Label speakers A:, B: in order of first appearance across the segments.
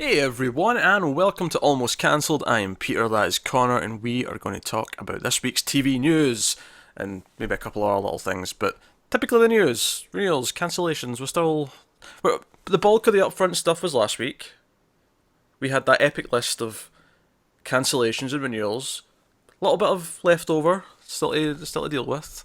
A: Hey everyone, and welcome to Almost Cancelled. I am Peter, that is Connor, and we are going to talk about this week's TV news and maybe a couple of other little things. But typically, the news, renewals, cancellations. The bulk of the upfront stuff was last week. We had that epic list of cancellations and renewals. A little bit of leftover still to deal with.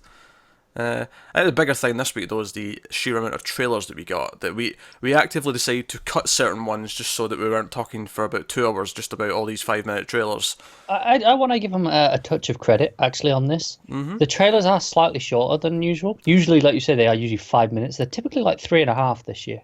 A: I think the bigger thing this week though is the sheer amount of trailers that we got. That we actively decided to cut certain ones just so that we weren't talking for about 2 hours just about all these 5 minute trailers.
B: I want to give them a touch of credit actually on this. The trailers are slightly shorter than usual. Usually, like you say, they are usually 5 minutes. They're typically like 3.5 this year.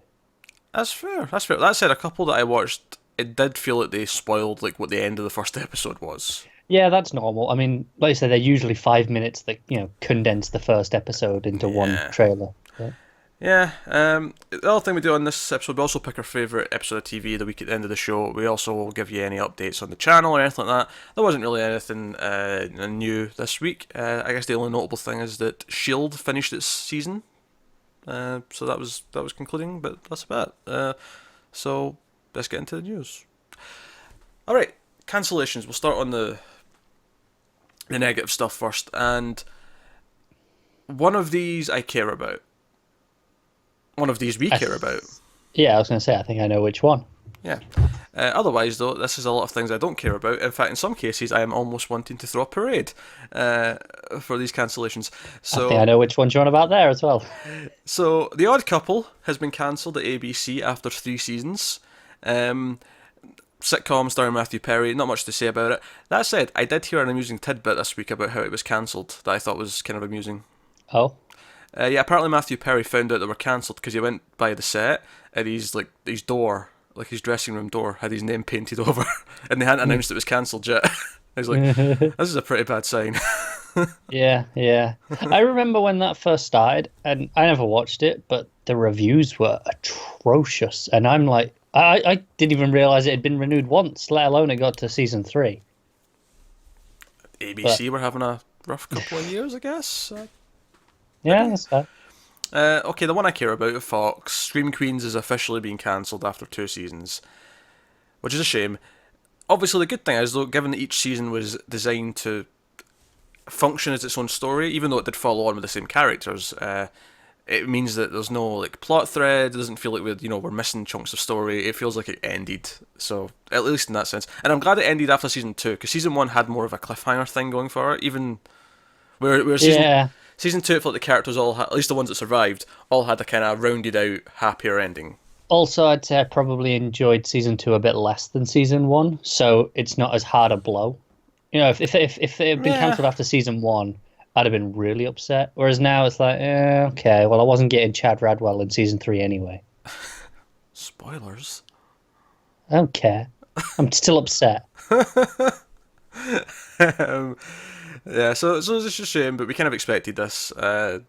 A: That's fair. That's fair. That said, a couple that I watched, it did feel like they spoiled like what the end of the first episode was.
B: Yeah, that's normal. I mean, like you said, they're usually 5 minutes that condense the first episode into one trailer. Yeah.
A: Yeah, the other thing we do on this episode, we also pick our favourite episode of TV the week at the end of the show. We also will give you any updates on the channel or anything like that. There wasn't really anything new this week. I guess the only notable thing is that S.H.I.E.L.D. finished its season. So that was concluding, but that's about it. So let's get into the news. Alright, cancellations. We'll start on the negative stuff first, and one of these I care about. One of these we care about.
B: Yeah, I was going to say, I think I know which one.
A: Yeah. Otherwise, though, this is a lot of things I don't care about. In fact, in some cases, I am almost wanting to throw a parade for these cancellations. So,
B: I think I know which one's you're on about there as well.
A: So, The Odd Couple has been cancelled at ABC after 3 seasons. Sitcom starring Matthew Perry, not much to say about it. That said, I did hear an amusing tidbit this week about how it was cancelled that I thought was kind of amusing.
B: Oh?
A: Yeah, apparently Matthew Perry found out they were cancelled because he went by the set and his door, like his dressing room door, had his name painted over and they hadn't announced it was cancelled yet. I was like, this is a pretty bad sign.
B: Yeah. I remember when that first started, and I never watched it, but the reviews were atrocious. And I'm like, I didn't even realise it had been renewed once, let alone it got to season 3.
A: ABC were having a rough couple of years, I guess.
B: Yeah, that's fair.
A: Okay, the one I care about, Fox, Scream Queens is officially being cancelled after 2 seasons, which is a shame. Obviously, the good thing is, though, given that each season was designed to function as its own story, even though it did follow on with the same characters, it means that there's no like plot thread. It doesn't feel like we're missing chunks of story. It feels like it ended. So at least in that sense, and I'm glad it ended after season 2 because season 1 had more of a cliffhanger thing going for it. Even where season 2, it felt like the characters all had, at least the ones that survived, all had a kind of rounded out, happier ending.
B: Also, I'd say I probably enjoyed season 2 a bit less than season 1, so it's not as hard a blow. If it had been cancelled after season 1, I'd have been really upset. Whereas now it's like, okay, well, I wasn't getting Chad Radwell in season 3 anyway.
A: Spoilers.
B: I don't care. I'm still upset.
A: Yeah, so it's just a shame, but we kind of expected this. But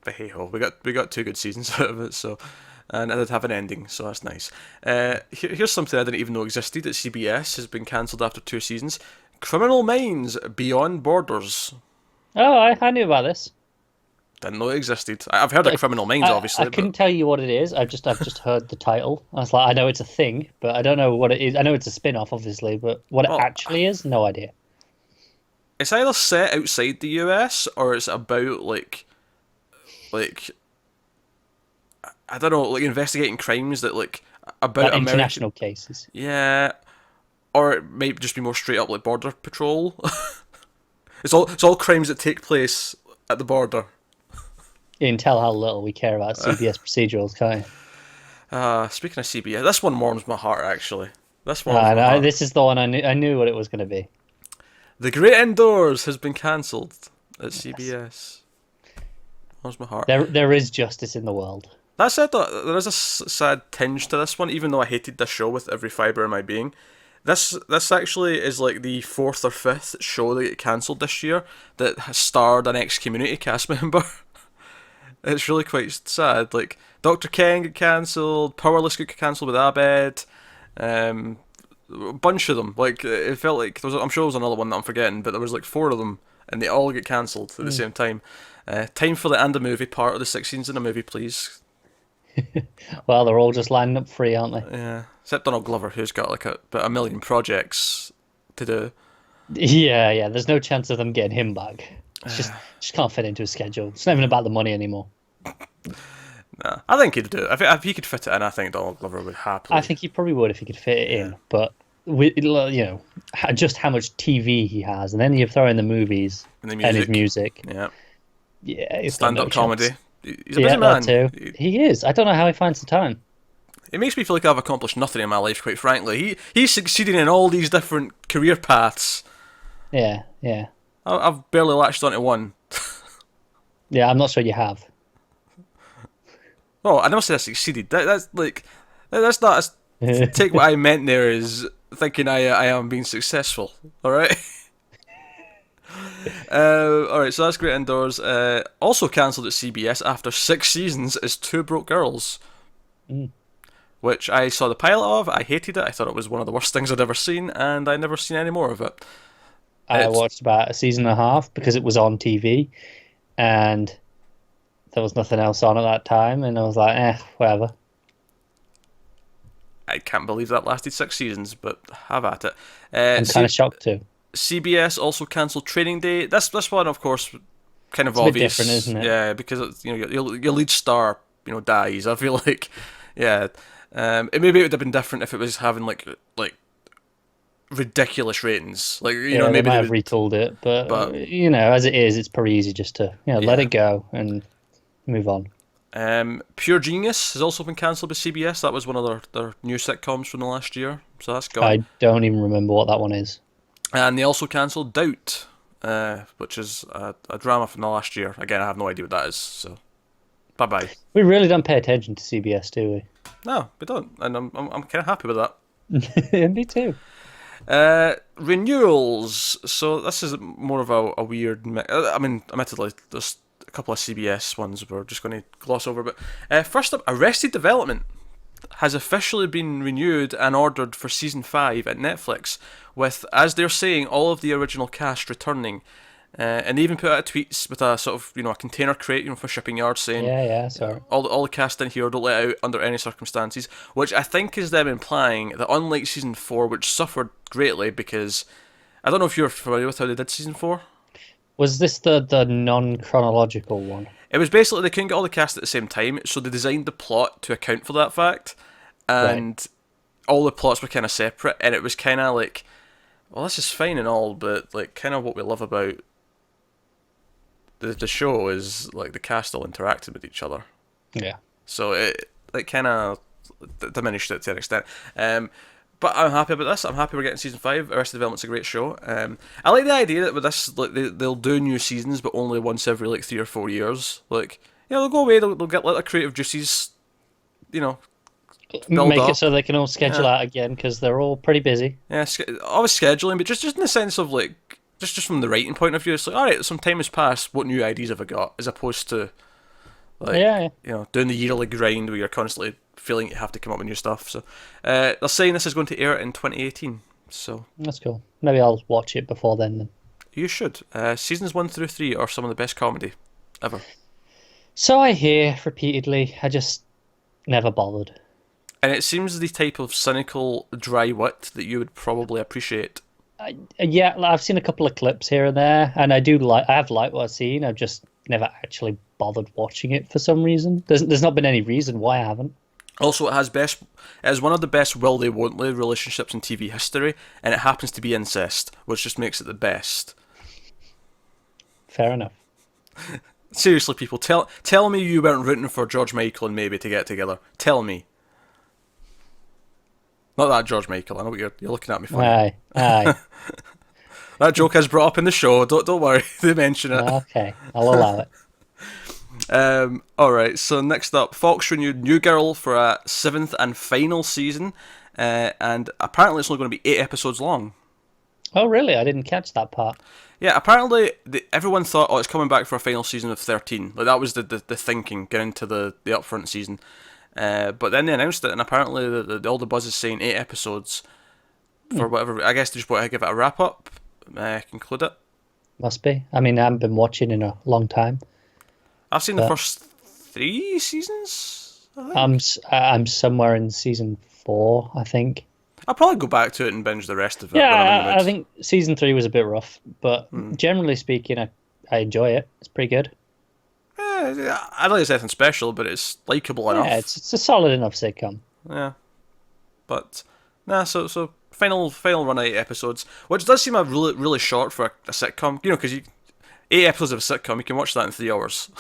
A: hey ho, we got 2 good seasons out of it, so, and it did have an ending, so that's nice. Here's something I didn't even know existed. That CBS has been cancelled after 2 seasons. Criminal Minds Beyond Borders.
B: Oh, I knew about this.
A: Didn't know it existed. I've heard of Criminal Minds, obviously.
B: I couldn't tell you what it is. I've just heard the title. I was like, I know it's a thing, but I don't know what it is. I know it's a spin-off, obviously, but what it actually is, no idea.
A: It's either set outside the US or it's about like I don't know, like investigating crimes that like about
B: like international cases.
A: Yeah, or it might just be more straight up like border patrol. It's all crimes that take place at the border.
B: You can tell how little we care about CBS procedurals, can't you?
A: Speaking of CBS, this one warms my heart actually. This one.
B: This is the one I knew what it was going to be.
A: The Great Indoors has been cancelled at CBS. Warms my heart.
B: There is justice in the world.
A: That said, though, there is a sad tinge to this one, even though I hated this show with every fibre of my being. This actually is like the 4th or 5th show that got cancelled this year that has starred an ex-Community cast member. It's really quite sad. Like, Dr. Ken got cancelled, Powerless got cancelled with Abed, a bunch of them. Like, it felt like, I'm sure there was another one that I'm forgetting, but there was like 4 of them, and they all get cancelled at the same time. Time for the and a movie part of the 6 scenes in a movie, please.
B: Well, they're all just lining up free, aren't they?
A: Yeah, except Donald Glover, who's got like about a million projects to do.
B: Yeah, yeah. There's no chance of them getting him back. It's just can't fit into his schedule. It's not even about the money anymore.
A: Nah, I think he'd do it. If he could fit it in, I think Donald Glover would
B: I
A: happily.
B: think he probably would if he could fit it
A: Yeah,
B: in, but just how much TV he has, and then you throw in the movies
A: and the
B: and his
A: music.
B: music.
A: Yeah,
B: Yeah, he's got no
A: stand-up
B: chance.
A: comedy. He's a busy
B: Yeah, that
A: man.
B: too. He is. I don't know how he finds the time.
A: It makes me feel like I've accomplished nothing in my life, quite frankly. He's succeeding in all these different career paths.
B: Yeah, yeah,
A: I've barely latched onto one.
B: yeah. I'm not sure you have.
A: Oh, I never said I succeeded. That's like that's not. Take what I meant there is thinking I am being successful. All right. All right. So that's Great Indoors. Also cancelled at CBS after 6 seasons is Two Broke Girls,
B: Mm.
A: which I saw the pilot of. I hated it. I thought it was one of the worst things I'd ever seen, and I never seen any more of it.
B: I
A: It's
B: watched about a season and a half because it was on TV, and there was nothing else on at that time, and I was like, whatever.
A: I can't believe that lasted 6 seasons, but have at it.
B: I'm kind of shocked too.
A: CBS also cancelled Training Day. This one, of course, kind of
B: It's a bit
A: obvious.
B: different, isn't it?
A: Yeah, because it's, your lead star dies. I feel like, yeah. Maybe it would have been different if it was having like ridiculous ratings. Like
B: Yeah, they
A: maybe
B: might
A: they
B: have
A: would.
B: retooled it, but
A: But
B: as it is, it's pretty easy just to let
A: yeah.
B: it go and move on.
A: Pure Genius has also been cancelled by CBS. That was one of their new sitcoms from the last year, so that's gone.
B: I don't even remember what that one is.
A: And they also cancelled Doubt, which is a drama from the last year. Again, I have no idea what that is. So, bye bye.
B: We really don't pay attention to CBS, do
A: No, we don't, and I'm kind of happy with that.
B: we? Me too.
A: Renewals. So this is more of a weird. I mean, admittedly, there's a couple of CBS ones we're just going to gloss over. But first up, Arrested Development has officially been renewed and ordered for season 5 at Netflix, with, as they're saying, all of the original cast returning. And they even put out tweets with a sort of a container crate for shipping yards saying
B: Yeah, sorry.
A: all the cast in here don't let out under any circumstances, which I think is them implying that unlike season 4, which suffered greatly because I don't know if you're familiar with how they did season 4.
B: Was this the non-chronological one?
A: It was basically they couldn't get all the cast at the same time, so they designed the plot to account for that fact, and all the plots were kind of separate, and it was kind of like, well, this is fine and all, but like kind of what we love about the show is like the cast all interacted with each other.
B: Yeah.
A: So it kind of diminished it to an extent. But I'm happy about this. I'm happy we're getting season 5. Arrested Development's a great show. I like the idea that with this, like they'll do new seasons, but only once every like 3 or 4 years. Like, they'll go away. They'll get like creative juices. Build
B: Make
A: up.
B: it so they can all schedule out again because they're all pretty busy.
A: Yeah, always scheduling, but just in the sense of like just from the writing point of view, it's like, all right, some time has passed. What new ideas have I got? As opposed to like doing the yearly grind where you're constantly feeling you have to come up with new stuff. So they're saying this is going to air in 2018. So
B: That's cool. Maybe I'll watch it before then.
A: you should. Seasons 1 through 3 are some of the best comedy ever.
B: So I hear repeatedly. I just never bothered.
A: And it seems the type of cynical, dry wit that you would probably appreciate.
B: Yeah, I've seen a couple of clips here and there, and I have liked what I've seen. I've just never actually bothered watching it for some reason. There's not been any reason why I haven't.
A: Also, it has one of the best will they won't they relationships in TV history, and it happens to be incest, which just makes it the best.
B: Fair enough.
A: Seriously, people, tell me you weren't rooting for George Michael and maybe to get together. Tell me. Not that George Michael. I know what you're looking at me funny.
B: Aye.
A: That joke is brought up in the show. Don't worry, they mention it.
B: Okay, I'll allow it.
A: Alright, so next up, Fox renewed New Girl for a 7th and final season, and apparently it's only going to be 8 episodes long.
B: Oh, really? I didn't catch that part.
A: Yeah, apparently everyone thought, it's coming back for a final season of 13. Like that was the thinking going into the upfront season. But then they announced it, and apparently all the buzz is saying 8 episodes for whatever. I guess they just want to give it a wrap up, conclude it.
B: Must be. I mean, I haven't been watching in a long time.
A: I've seen the first 3 seasons. I think.
B: I'm somewhere in season 4, I think.
A: I'll probably go back to it and binge the rest of it
B: Yeah,
A: when I'm in the
B: I
A: mood.
B: think season 3 was a bit rough, but generally speaking, I enjoy it. It's pretty good.
A: I don't think it's anything special, but it's likable
B: Yeah,
A: enough.
B: it's a solid enough sitcom.
A: Yeah, but nah. So final run of 8 episodes, which does seem a really short for a sitcom. You know, because 8 episodes of a sitcom, you can watch that in 3 hours.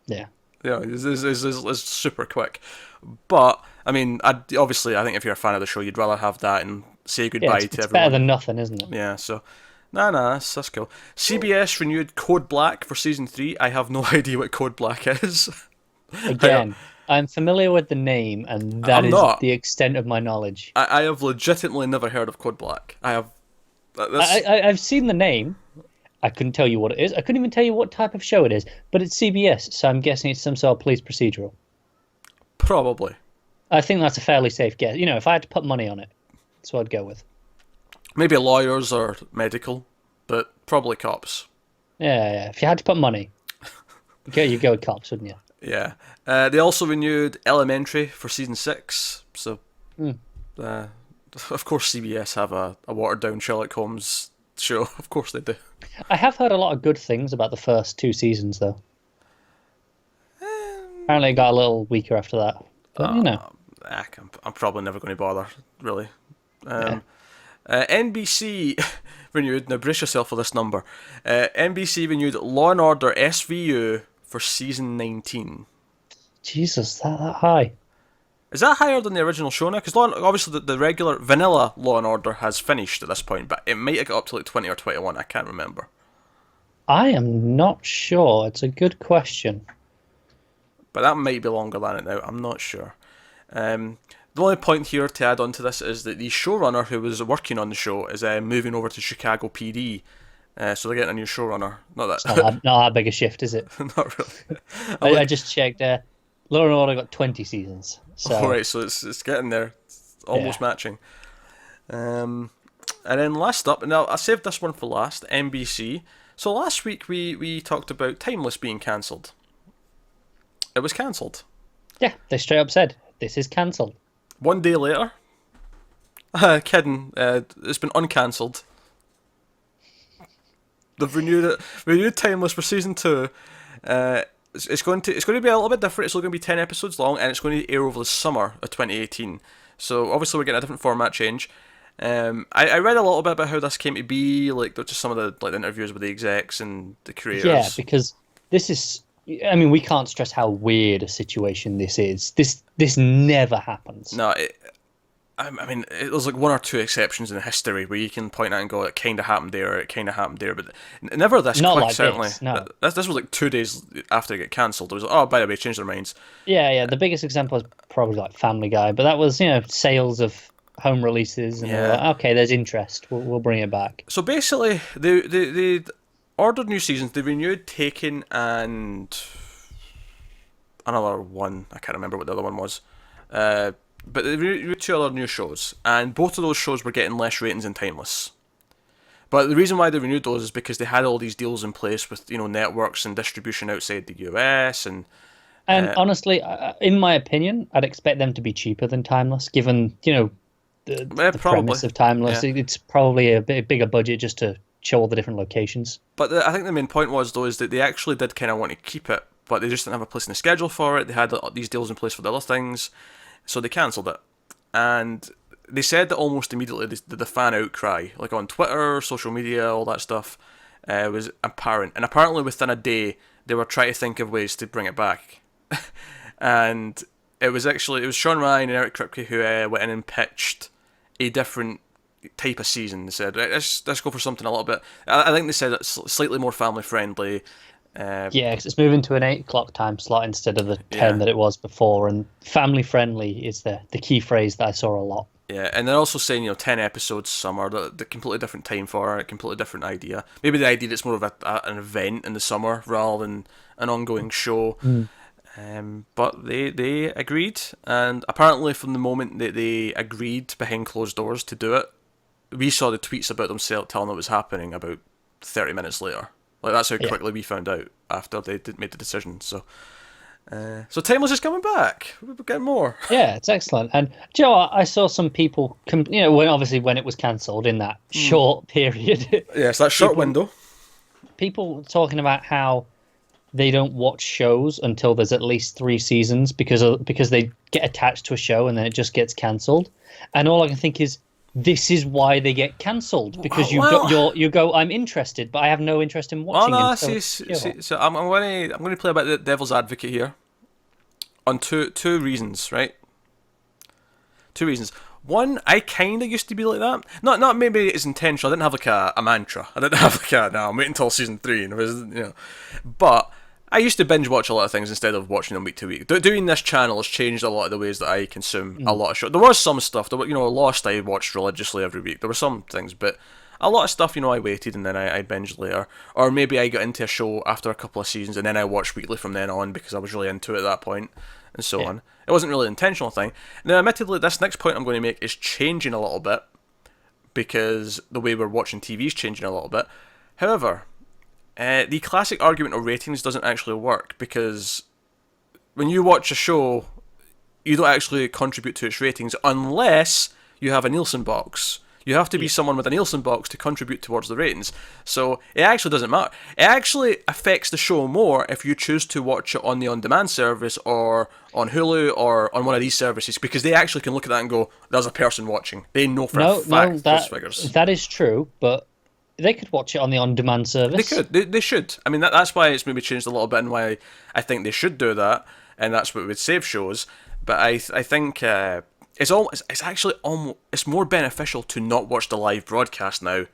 B: Yeah.
A: Yeah, it's super quick. But I mean, obviously, I think if you're a fan of the show, you'd rather have that and say
B: Yeah,
A: goodbye to
B: it's better
A: everyone.
B: than nothing, isn't it?
A: Yeah, so that's cool. CBS renewed Code Black for season 3. I have no idea what Code Black is. I,
B: Again, I'm familiar with the name, and that
A: I'm
B: is
A: not.
B: the extent of my knowledge.
A: I have legitimately never heard of Code Black. I have. That's
B: I've seen the name. I couldn't tell you what it is. I couldn't even tell you what type of show it is, but it's CBS, so I'm guessing it's some sort of police procedural.
A: probably.
B: I think that's a fairly safe guess. You know, if I had to put money on it, that's what I'd go with.
A: Maybe lawyers or medical, but probably cops.
B: Yeah. If you had to put money, you go with cops, wouldn't you?
A: Yeah. They also renewed Elementary for season 6. So, uh, of course, CBS have a watered down Sherlock Holmes show. Of course they do.
B: I have heard a lot of good things about the first 2 seasons, though. Apparently, it got a little weaker after that. But,
A: I'm probably never going to bother, really.
B: yeah.
A: NBC renewed, now brace yourself for this number. NBC renewed Law and Order SVU for season 19.
B: Jesus, that high.
A: Is that higher than the original show now? Because obviously the regular vanilla Law and Order has finished at this point, but it might have got up to like 20 or 21. I can't remember.
B: I am not sure. It's a good question.
A: But that might be longer than it now. I'm not sure. The only point here to add on to this is that the showrunner who was working on the show is moving over to Chicago PD. So they're getting a new showrunner. Not
B: It's
A: that.
B: not that big a shift, is it?
A: Not really.
B: I just checked. Law and Order got 20 seasons. So
A: Alright, so it's getting there. It's almost matching. And then last up, now I saved this one for last, NBC. So last week we talked about Timeless being cancelled. It was cancelled.
B: yeah, they straight up said this is cancelled.
A: One day later, kidding, it's been uncancelled. They've renewed Timeless for season 2. It's going to be a little bit different. It's only going to be 10 episodes long, and it's going to air over the summer of 2018. So obviously we're getting a different format change. I read a little bit about how this came to be, like just some of the interviews with the execs and the creators.
B: Yeah, because this is. I mean, we can't stress how weird a situation this is. This never happens.
A: No, I mean, there's like one or two exceptions in history where you can point out and go, it kind of happened there, it kind of happened there, but never this
B: Not
A: quick,
B: like
A: certainly.
B: this, no.
A: This was like 2 days after it got cancelled. It was like, oh, by the way, changed their minds.
B: Yeah. The biggest example is probably like Family Guy, but that was sales of home releases, and they're like, okay, there's interest. We'll bring it back.
A: So basically, they ordered new seasons. They renewed Taken and another one. I can't remember what the other one was. But they renewed 2 other new shows, and both of those shows were getting less ratings than Timeless. But the reason why they renewed those is because they had all these deals in place with networks and distribution outside the US and.
B: And honestly, in my opinion, I'd expect them to be cheaper than Timeless, given the premise of Timeless.
A: Yeah.
B: It's probably a bit bigger budget just to show all the different locations.
A: But I think the main point was, though, is that they actually did kind of want to keep it, but they just didn't have a place in the schedule for it. They had these deals in place for the other things, so they cancelled it. And they said that almost immediately the fan outcry, like on Twitter, social media, all that stuff, was apparent. And apparently within a day, they were trying to think of ways to bring it back. And it was Sean Ryan and Eric Kripke who went in and pitched a different type of season. They said, right, let's go for something a little bit. I think they said it's slightly more family friendly.
B: Yeah, because it's moving to an 8 o'clock time slot instead of the 10 that it was before, and family friendly is the key phrase that I saw a lot.
A: Yeah, and they're also saying 10 episodes summer, the completely different time for it, a completely different idea. Maybe the idea that it's more of an event in the summer rather than an ongoing show. But they agreed, and apparently from the moment that they agreed behind closed doors to do it, we saw the tweets about them telling it was happening about 30 minutes later. Like, that's how quickly we found out after they made the decision. So, So Timeless is coming back. We're getting more.
B: Yeah, it's excellent. And do you know what? I saw some people, when it was cancelled in that short period,
A: Yeah, it's that short
B: people
A: window.
B: people talking about how they don't watch shows until there's at least 3 seasons because they get attached to a show and then it just gets cancelled. And all I can think is, this is why they get cancelled, because you go, I'm interested, but I have no interest in
A: Well,
B: watching.
A: no, so I'm going to play a bit the devil's advocate here on two reasons, right? Two reasons. One, I kind of used to be like that. Not maybe it's intentional. I didn't have like a mantra. I didn't have like no, I'm waiting until season 3, and it was, but I used to binge watch a lot of things instead of watching them week to week. Doing this channel has changed a lot of the ways that I consume a lot of shows. There was some stuff, Lost I watched religiously every week. There were some things, but a lot of stuff, I waited and then I binged later. Or maybe I got into a show after a couple of seasons and then I watched weekly from then on because I was really into it at that point, and so on. It wasn't really an intentional thing. Now, admittedly, this next point I'm going to make is changing a little bit because the way we're watching TV is changing a little bit. However, the classic argument of ratings doesn't actually work, because when you watch a show, you don't actually contribute to its ratings unless you have a Nielsen box. You have to be someone with a Nielsen box to contribute towards the ratings. So it actually doesn't matter. It actually affects the show more if you choose to watch it on the on-demand service or on Hulu or on one of these services, because they actually can look at that and go, there's a person watching. They know for a fact those figures.
B: That is true, but they could watch it on the on-demand service.
A: They could. They should. I mean, that's why it's maybe changed a little bit and why I think they should do that, and that's what would save shows. But I think it's actually almost, it's more beneficial to not watch the live broadcast now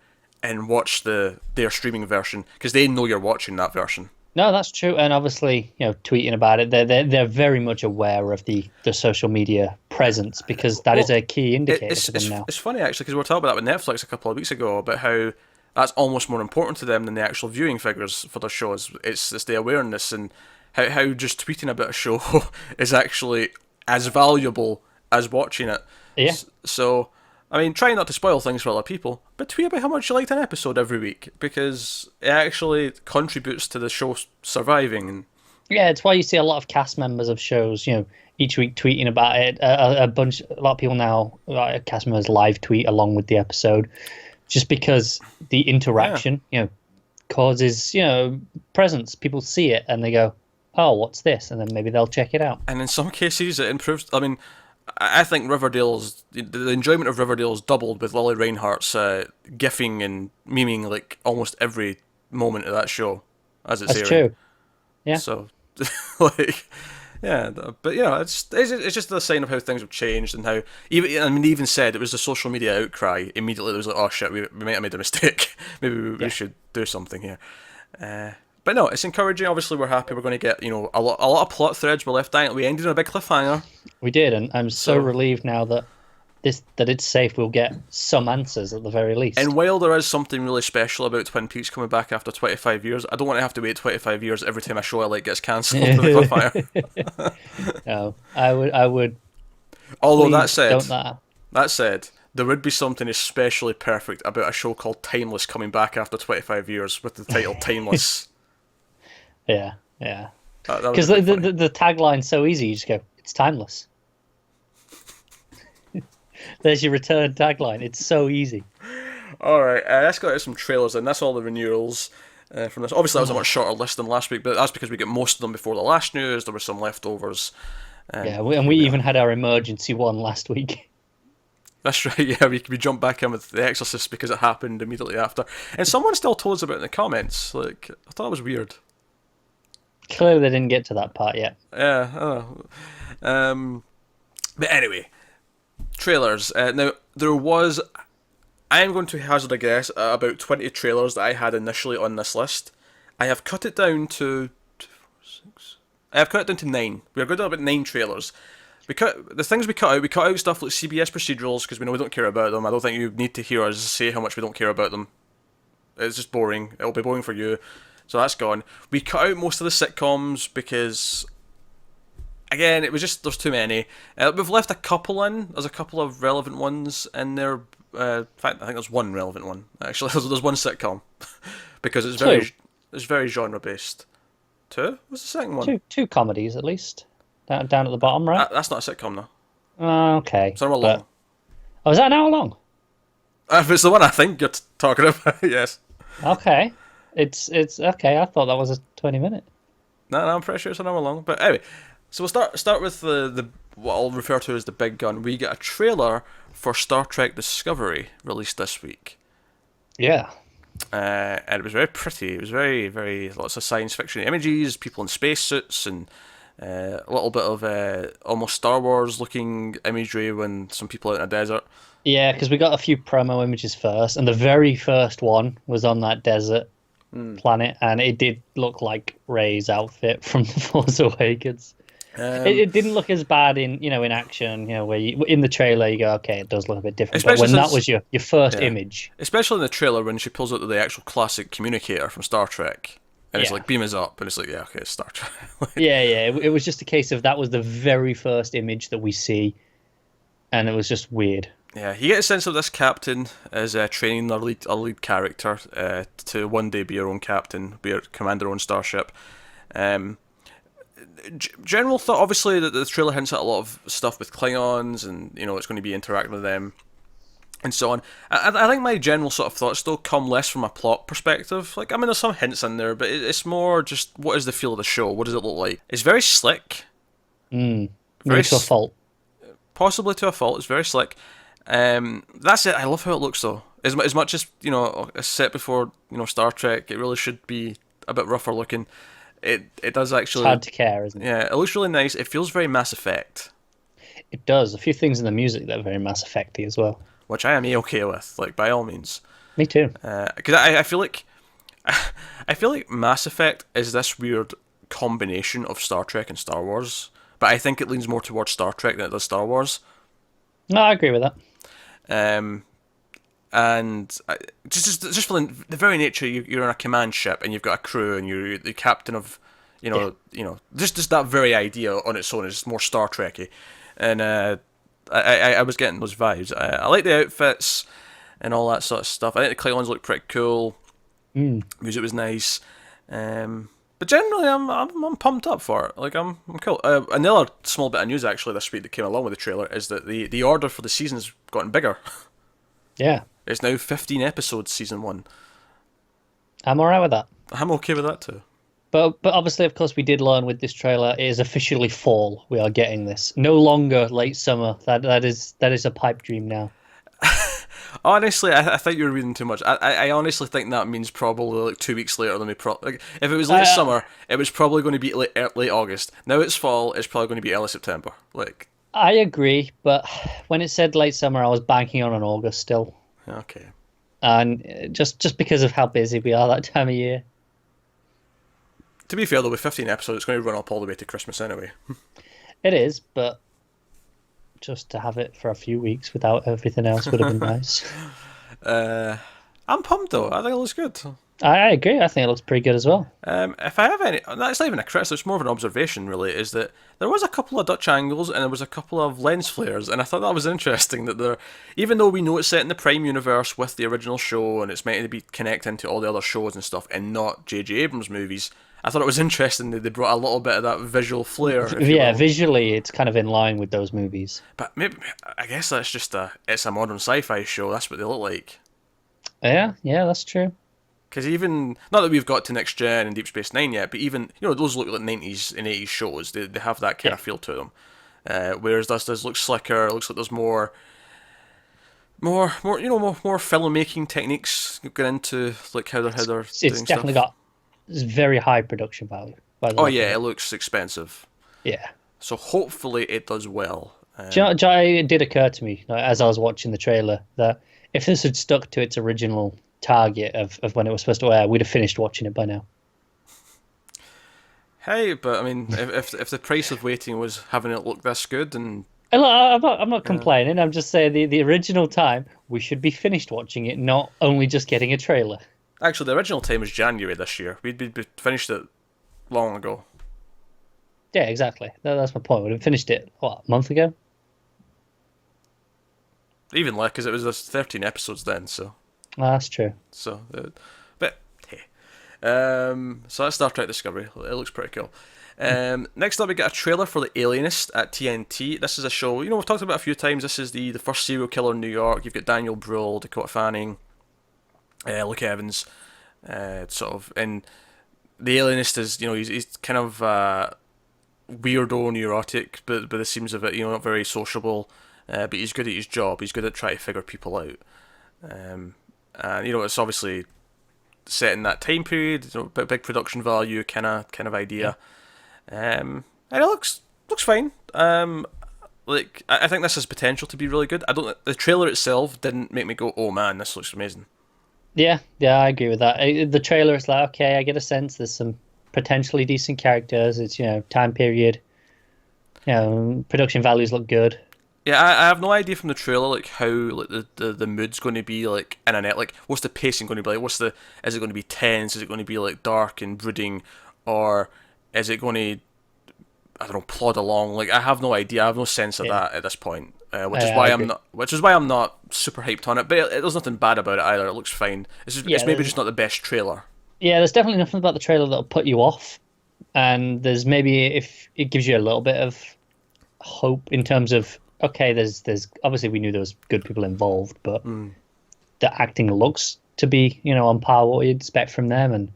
A: and watch their streaming version, because they know you're watching that version.
B: No, that's true, and obviously, tweeting about it, they're very much aware of the social media presence, because that is a key indicator to them now.
A: It's funny actually, because we were talking about that with Netflix a couple of weeks ago about how that's almost more important to them than the actual viewing figures for their shows. It's the awareness, and how just tweeting about a show is actually as valuable as watching it.
B: Yeah.
A: So, I mean, try not to spoil things for other people, but tweet about how much you liked an episode every week, because it actually contributes to the show surviving. And
B: yeah, it's why you see a lot of cast members of shows, each week tweeting about it. A lot of people now, cast members live tweet along with the episode, just because the interaction, causes, presence. People see it and they go, oh, what's this? And then maybe they'll check it out.
A: And in some cases, it improves. I mean, I think the enjoyment of Riverdale's doubled with Lily Reinhart's gifing and memeing like almost every moment of that show as it's airing.
B: That's true. Yeah.
A: So, yeah, but it's just the sign of how things have changed, and how even said it was the social media outcry immediately. It was like, oh shit, we might have made a mistake. Maybe we should do something here. But no, it's encouraging. Obviously, we're happy. We're going to get a lot of plot threads were left out. We ended on a big cliffhanger.
B: We did, and I'm so relieved now that it's safe. We'll get some answers at the very least.
A: And while there is something really special about Twin Peaks coming back after 25 years, I don't want to have to wait 25 years every time a show I like gets cancelled with a cliffhanger.
B: No, I would.
A: Although that said, there would be something especially perfect about a show called Timeless coming back after 25 years with the title Timeless.
B: Yeah. Because the tagline's so easy. You just go, it's timeless. There's your return tagline. It's so easy.
A: All right, let's go out some trailers, and that's all the renewals from this. Obviously, that was a much shorter list than last week, but that's because we get most of them before the last news. There were some leftovers.
B: We even had our emergency one last week.
A: That's right, yeah, we jumped back in with The Exorcist because it happened immediately after. And someone still told us about it in the comments. Like, I thought it was weird.
B: Clearly they didn't get to that part yet.
A: Yeah, I don't know. But anyway, trailers. Now, I am going to hazard a guess at about 20 trailers that I had initially on this list. I have cut it down to 9. We're going to have about 9 trailers. The things we cut out stuff like CBS procedurals, because we know we don't care about them. I don't think you need to hear us say how much we don't care about them. It's just boring. It'll be boring for you. So that's gone. We cut out most of the sitcoms because, again, it was just, there's too many. We've left a couple in. There's a couple of relevant ones in there. In fact, I think there's one relevant one, actually. There's one sitcom. Because it's very genre-based. Two? What's the second one?
B: Two comedies at least. Down at the bottom, right?
A: That's not a sitcom, though.
B: Okay.
A: It's an hour long.
B: Oh, is that an hour long?
A: If it's the one I think you're talking about, yes.
B: Okay. It's okay. I thought that was a 20-minute.
A: No, I'm pretty sure it's an hour long. But anyway, so we'll start with the what I'll refer to as the big gun. We get a trailer for Star Trek Discovery released this week.
B: Yeah.
A: And it was very pretty. It was very, very lots of science fiction images, people in spacesuits, and a little bit of almost Star Wars looking imagery when some people out in a desert.
B: Yeah, because we got a few promo images first, and the very first one was on that desert planet, and it did look like Rey's outfit from The Force Awakens. It didn't look as bad in action, where in the trailer you go, okay, it does look a bit different. But when that was your first image,
A: especially in the trailer when she pulls out the actual classic communicator from Star Trek, and it's like beam us up, and it's like, yeah, okay, it's Star Trek.
B: It was just a case of that was the very first image that we see, and it was just weird.
A: Yeah, you get a sense of this captain as training a lead character to one day be her own captain, command her own starship. General thought, obviously, that the trailer hints at a lot of stuff with Klingons, and it's going to be interacting with them, and so on. I think my general sort of thoughts though come less from a plot perspective. Like, I mean, there's some hints in there, but it's more just what is the feel of the show? What does it look like? It's very slick.
B: Maybe to a fault.
A: Possibly to a fault. It's very slick. That's it. I love how it looks though. As much as a set before Star Trek, it really should be a bit rougher looking. It does actually.
B: It's hard to care, isn't it?
A: Yeah, it looks really nice. It feels very Mass Effect.
B: It does. A few things in the music that are very Mass Effect-y as well.
A: Which I am okay with, like, by all means.
B: Me too.
A: Because I feel like Mass Effect is this weird combination of Star Trek and Star Wars, but I think it leans more towards Star Trek than it does Star Wars.
B: No, I agree with that.
A: And just for the very nature, you're on a command ship and you've got a crew and you're the captain of, just that very idea on its own is more Star Trek-y. And I was getting those vibes. I like the outfits and all that sort of stuff. I think the Klingons look pretty cool. Music was nice. But generally, I'm pumped up for it. Like, I'm cool. Another small bit of news actually this week that came along with the trailer is that the order for the season's gotten bigger.
B: Yeah.
A: It's now 15 episodes, season 1.
B: I'm alright with that.
A: I'm okay with that too.
B: But obviously, of course, we did learn with this trailer, it is officially fall. We are getting this. No longer late summer. That is a pipe dream now.
A: Honestly, I think you're reading too much. I honestly think that means probably like 2 weeks later than we like, if it was late summer, it was probably going to be late August. Now it's fall, it's probably going to be early September. Like,
B: I agree, but when it said late summer, I was banking on August still.
A: Okay.
B: And just because of how busy we are that time of year.
A: To be fair though, with 15 episodes, it's going to run up all the way to Christmas anyway.
B: It is, but just to have it for a few weeks without everything else would have been nice.
A: I'm pumped though. I think it looks good.
B: I agree. I think it looks pretty good as well.
A: If I have any, that's not even a criticism, it's more of an observation really, is that there was a couple of Dutch angles and there was a couple of lens flares, and I thought that was interesting that even though we know it's set in the Prime universe with the original show and it's meant to be connecting to all the other shows and stuff and not J.J. Abrams movies, I thought it was interesting that they brought a little bit of that visual flair.
B: Yeah, visually it's kind of in line with those movies.
A: But maybe, I guess that's just it's a modern sci-fi show, that's what they look like.
B: Yeah, that's true.
A: Because even, not that we've got to Next Gen and Deep Space Nine yet, but even, those look like 90s and 80s shows. They have that kind of feel to them. Whereas this does look slicker. It looks like there's more filmmaking techniques going into like how they're doing stuff.
B: It's definitely got very high production value.
A: Oh yeah, it looks expensive.
B: Yeah.
A: So hopefully it does well.
B: It did occur to me as I was watching the trailer that if this had stuck to its original target of when it was supposed to air, we'd have finished watching it by now.
A: Hey, but I mean, if the price of waiting was having it look this good, and
B: I'm not complaining. I'm just saying the original time we should be finished watching it, not only just getting a trailer.
A: Actually, the original time was January this year. We'd finished it long ago.
B: Yeah, exactly. That's my point. We'd have finished it a month ago.
A: Even less, because it was 13 episodes then. So.
B: Well, that's true.
A: So, but hey, So that's Star Trek Discovery. It looks pretty cool. Next up, we get a trailer for The Alienist at TNT. This is a show, we've talked about it a few times. This is the first serial killer in New York. You've got Daniel Bruhl, Dakota Fanning, Luke Evans, and The Alienist is, he's kind of weirdo, neurotic, but by the seams of it, not very sociable. But he's good at his job. He's good at trying to figure people out. And it's obviously set in that time period, big production value kind of idea. And it looks fine. I think this has potential to be really good. The trailer itself didn't make me go, oh man, this looks amazing.
B: Yeah, I agree with that. The trailer is like, okay, I get a sense there's some potentially decent characters. It's, time period. Production values look good.
A: Yeah, I have no idea from the trailer like how like the mood's going to be like in a net. Like, what's the pacing going to be like? Is it going to be tense? Is it going to be like dark and brooding, or is it going to, I don't know, plod along? Like, I have no idea. I have no sense of that at this point, which is why I'm not super hyped on it. But there's nothing bad about it either. It looks fine. It's maybe just not the best trailer. Yeah,
B: there's definitely nothing about the trailer that'll put you off, and there's maybe if it gives you a little bit of hope in terms of, okay, there's obviously we knew there was good people involved, but the acting looks to be on par with what you'd expect from them, and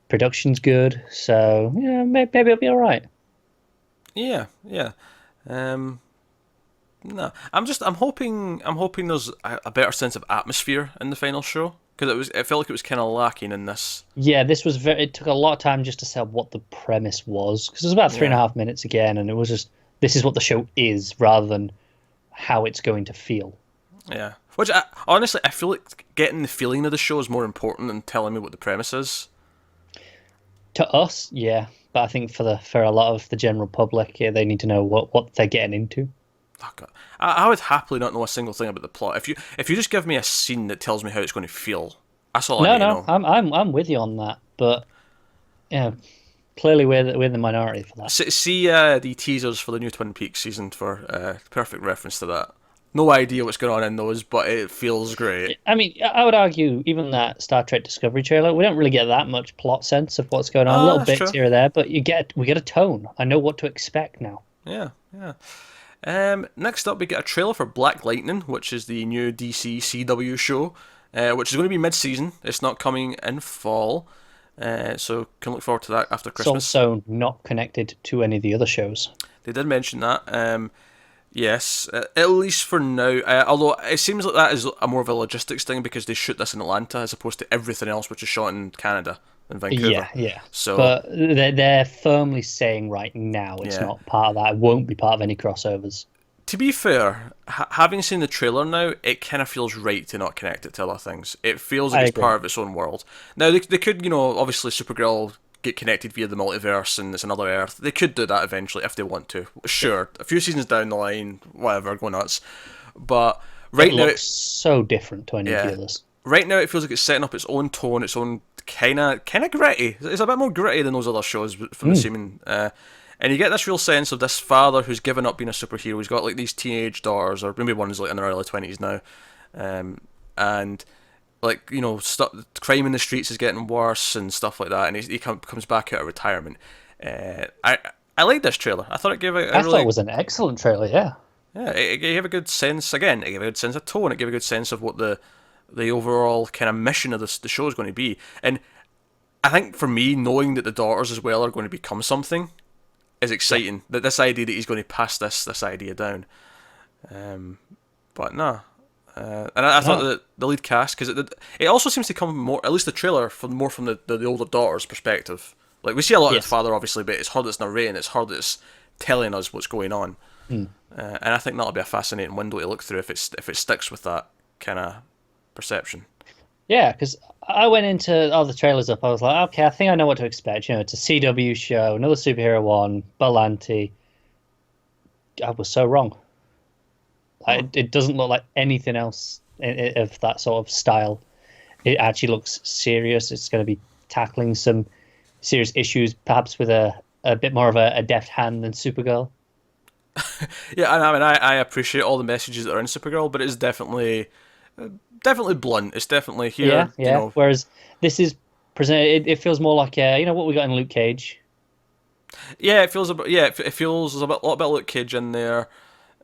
B: production's good, so maybe it'll be all right.
A: Yeah. No, I'm hoping there's a better sense of atmosphere in the final show, because it felt like it was kind of lacking in this.
B: Yeah, it took a lot of time just to set up what the premise was, because it was about 3.5 minutes again, and it was just, this is what the show is rather than how it's going to feel.
A: Yeah. Which, honestly, I feel like getting the feeling of the show is more important than telling me what the premise is.
B: To us, yeah. But I think for a lot of the general public, they need to know what they're getting into.
A: Oh, God. I would happily not know a single thing about the plot. If you just give me a scene that tells me how it's going to feel, that's all I need to know.
B: I'm with you on that. But, clearly we're the minority for that.
A: See the teasers for the new Twin Peaks season for perfect reference to that. No idea what's going on in those, but it feels great.
B: I mean, I would argue even that Star Trek Discovery trailer, we don't really get that much plot sense of what's going on. Little bits here or there, but we get a tone. I know what to expect now.
A: Yeah. Next up, we get a trailer for Black Lightning, which is the new DC CW show, which is going to be mid-season. It's not coming in fall. So can look forward to that after Christmas.
B: It's also not connected to any of the other shows.
A: They did mention that. Yes, at least for now. Although it seems like that is a more of a logistics thing, because they shoot this in Atlanta as opposed to everything else, which is shot in Canada and Vancouver.
B: Yeah.
A: So,
B: but they're firmly saying right now it's not part of that. It won't be part of any crossovers.
A: To be fair, having seen the trailer now, it kind of feels right to not connect it to other things. It feels like it's part of its own world. Now, they could, obviously Supergirl get connected via the multiverse and it's another Earth. They could do that eventually if they want to. Sure, a few seasons down the line, whatever, go nuts. But right now,
B: it's so different to any of the others.
A: Right now, it feels like it's setting up its own tone, its own kind of gritty. It's a bit more gritty than those other shows from the seeming. And you get this real sense of this father who's given up being a superhero. He's got like these teenage daughters, or maybe one's like in their early 20s now, and like crime in the streets is getting worse and stuff like that. And he comes back out of retirement. I like this trailer. I thought it gave
B: I thought it was an excellent trailer. Yeah.
A: Yeah, it gave a good sense. Again, it gave a good sense of tone. It gave a good sense of what the overall kind of mission of the show is going to be. And I think for me, knowing that the daughters as well are going to become something is exciting. Yeah. That this idea that he's going to pass this idea down. But no. And I thought that the lead cast, because it also seems to come more, at least the trailer, from the older daughter's perspective. Like, we see a lot of the father, obviously, but it's her that's narrating, it's her that's telling us what's going on. And I think that'll be a fascinating window to look through if it sticks with that kind of perception.
B: Yeah, because I went into all the trailers up. I was like, okay, I think I know what to expect. It's a CW show, another superhero one, Berlanti. I was so wrong. It doesn't look like anything else of that sort of style. It actually looks serious. It's going to be tackling some serious issues, perhaps with a bit more of a deft hand than Supergirl.
A: Yeah, I mean, I appreciate all the messages that are in Supergirl, but it's definitely blunt. It's definitely here.
B: Yeah. Whereas this is It feels more like what we got in Luke Cage.
A: Yeah, it feels a bit. Yeah, it feels there's a lot bit of Luke Cage in there.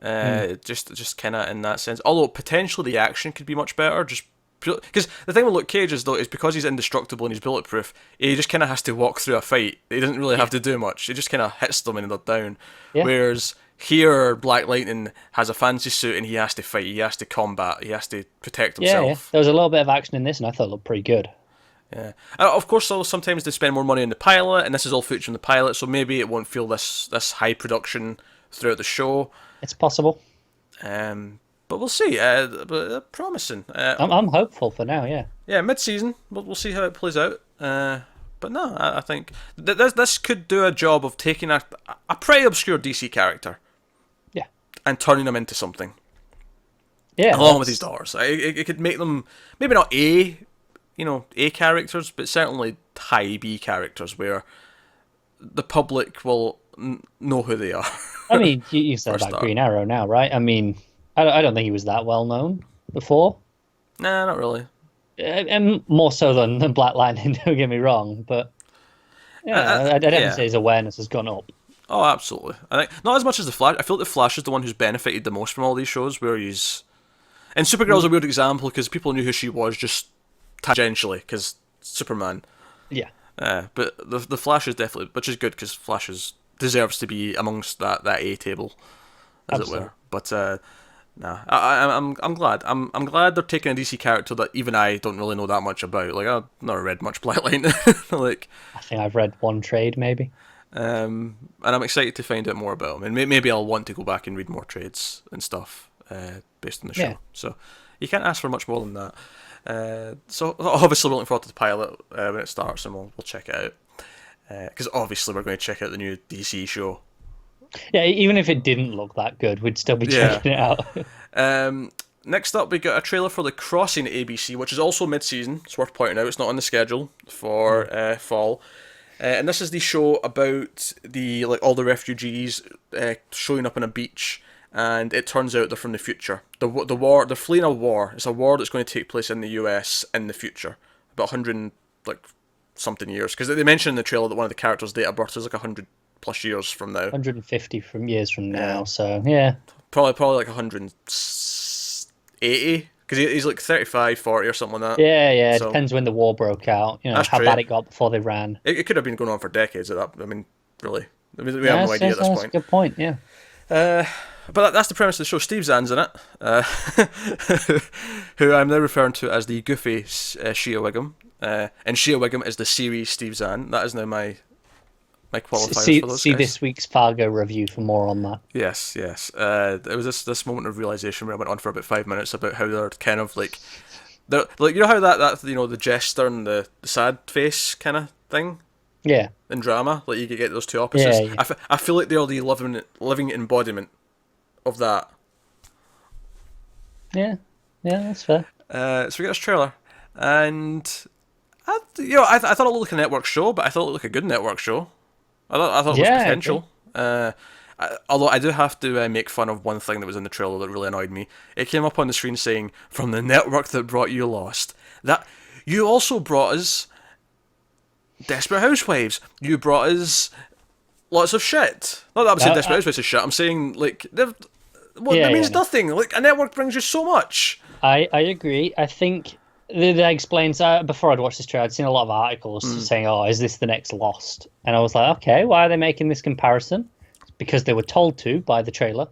B: Mm.
A: Just kind of in that sense. Although potentially the action could be much better. Just because the thing with Luke Cage is though is because he's indestructible and he's bulletproof, he just kind of has to walk through a fight. He doesn't really have to do much. He just kind of hits them and they're down.
B: Yeah.
A: Whereas here, Black Lightning has a fancy suit and he has to fight. He has to combat. He has to protect
B: Yeah, yeah.
A: himself.
B: There was a little bit of action in this, and I thought it looked pretty good.
A: Yeah. Of course, though, sometimes they spend more money on the pilot, and this is all footage from the pilot, so maybe it won't feel this high production throughout the show.
B: It's possible.
A: But we'll see. Promising.
B: I'm hopeful for now. Yeah.
A: Yeah, mid-season. We'll see how it plays out. But no, I think this could do a job of taking a pretty obscure DC character
B: Yeah.
A: and turning them into something.
B: Yeah.
A: Along with these dollars, it could make them maybe not A characters, but certainly high B characters where the public will know who they are.
B: I mean, you said
A: For a
B: about
A: start.
B: Green Arrow now, right? I mean, I don't think he was that well known before.
A: Nah, not really.
B: And more so than Black Lightning, don't get me wrong, but yeah, I definitely say his awareness has gone up.
A: Oh, absolutely. I think not as much as the Flash. I feel like the Flash is the one who's benefited the most from all these shows, where he's. And Supergirl's a weird example because people knew who she was just tangentially because Superman.
B: Yeah.
A: But the Flash is definitely, which is good because Flash deserves to be amongst that A table, as
B: Absolutely.
A: it were. But nah, I'm glad. I'm glad they're taking a DC character that even I don't really know that much about. Like I've never read much Black Lightning. Like,
B: I think I've read one trade, maybe.
A: and I'm excited to find out more about him. And maybe I'll want to go back and read more trades and stuff based on the show.
B: Yeah.
A: So you can't ask for much more than that. So obviously we're looking forward to the pilot when it starts, and we'll check it out. Because obviously we're going to check out the new DC show.
B: Yeah, even if it didn't look that good, we'd still be checking it out.
A: Next up, we got a trailer for The Crossing at ABC, which is also mid-season. It's worth pointing out it's not on the schedule for fall. And this is the show about all the refugees showing up on a beach, and it turns out they're from the future. The war, they're fleeing a war. It's a war that's going to take place in the US in the future, about 100 something years. Because they mentioned in the trailer that one of the characters' date of birth is 100 plus years from now.
B: 150 years from now, so yeah.
A: Probably 180, because he's 35, 40 or something like that.
B: Yeah, it
A: So-
B: depends when the war broke out,
A: That's
B: how
A: true.
B: bad it got before they ran.
A: It could have been going on for decades at that. I mean, really. We have no idea at this
B: That's
A: point.
B: a good point, yeah.
A: But that's the premise of the show. Steve Zahn's in it, who I'm now referring to as the goofy Shea Wiggum. And Shea Wiggum is the series Steve Zahn. That is now my qualifier for those
B: See
A: guys.
B: this week's Fargo review for more on that.
A: Yes. It was this moment of realization where I went on for about 5 minutes about how they're kind of they're you know how that the jester and the sad face kind of thing
B: Yeah.
A: in drama, like you could get those two opposites.
B: Yeah.
A: I feel like they're the living embodiment of that.
B: Yeah, that's fair.
A: So we got this trailer, and I thought it looked like a network show, but I thought it looked like a good network show. I thought it was
B: Yeah, I
A: potential. Although I do have to make fun of one thing that was in the trailer that really annoyed me. It came up on the screen saying, "From the network that brought you Lost." That you also brought us Desperate Housewives. You brought us lots of shit. Not that I'm saying Desperate Housewives is shit. I'm saying that means nothing. Like a network brings you so much.
B: I agree. I think that explains. Before I'd watched this trailer, I'd seen a lot of articles saying, "Oh, is this the next Lost?" And I was like, "Okay, why are they making this comparison?" Because they were told to by the trailer,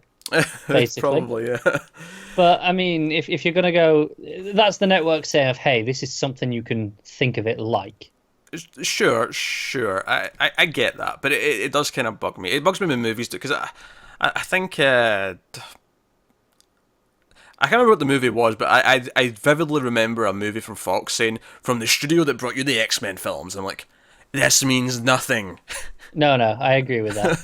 B: basically.
A: Probably, yeah.
B: But I mean, if you're gonna go, that's the network saying, "Of hey, this is something you can think of it like."
A: Sure. I get that, but it does kind of bug me. It bugs me with movies because I think I can't remember what the movie was, but I vividly remember a movie from Fox saying, "From the studio that brought you the X-Men films." I'm like, this means nothing.
B: No, I agree with that.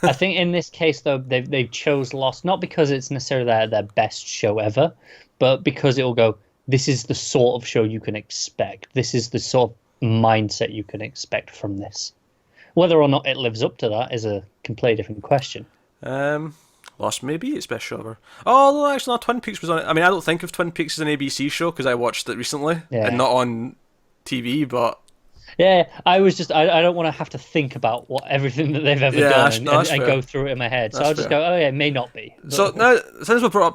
B: I think in this case, though, they chose Lost not because it's necessarily their best show ever, but because it will go, this is the sort of show you can expect. This is the sort of mindset you can expect from this. Whether or not it lives up to that is a completely different question.
A: Lost maybe its best show ever. Oh, no, actually, no, Twin Peaks was on it. I mean, I don't think of Twin Peaks as an ABC show because I watched it recently
B: Yeah.
A: and not on TV, but
B: Yeah, I was just I don't want to have to think about what everything that they've ever
A: Yeah,
B: done
A: no, that's
B: and
A: fair.
B: go through it in my head. So
A: That's
B: I'll just
A: fair.
B: go, oh yeah, it may not be.
A: So
B: But
A: now, since we brought up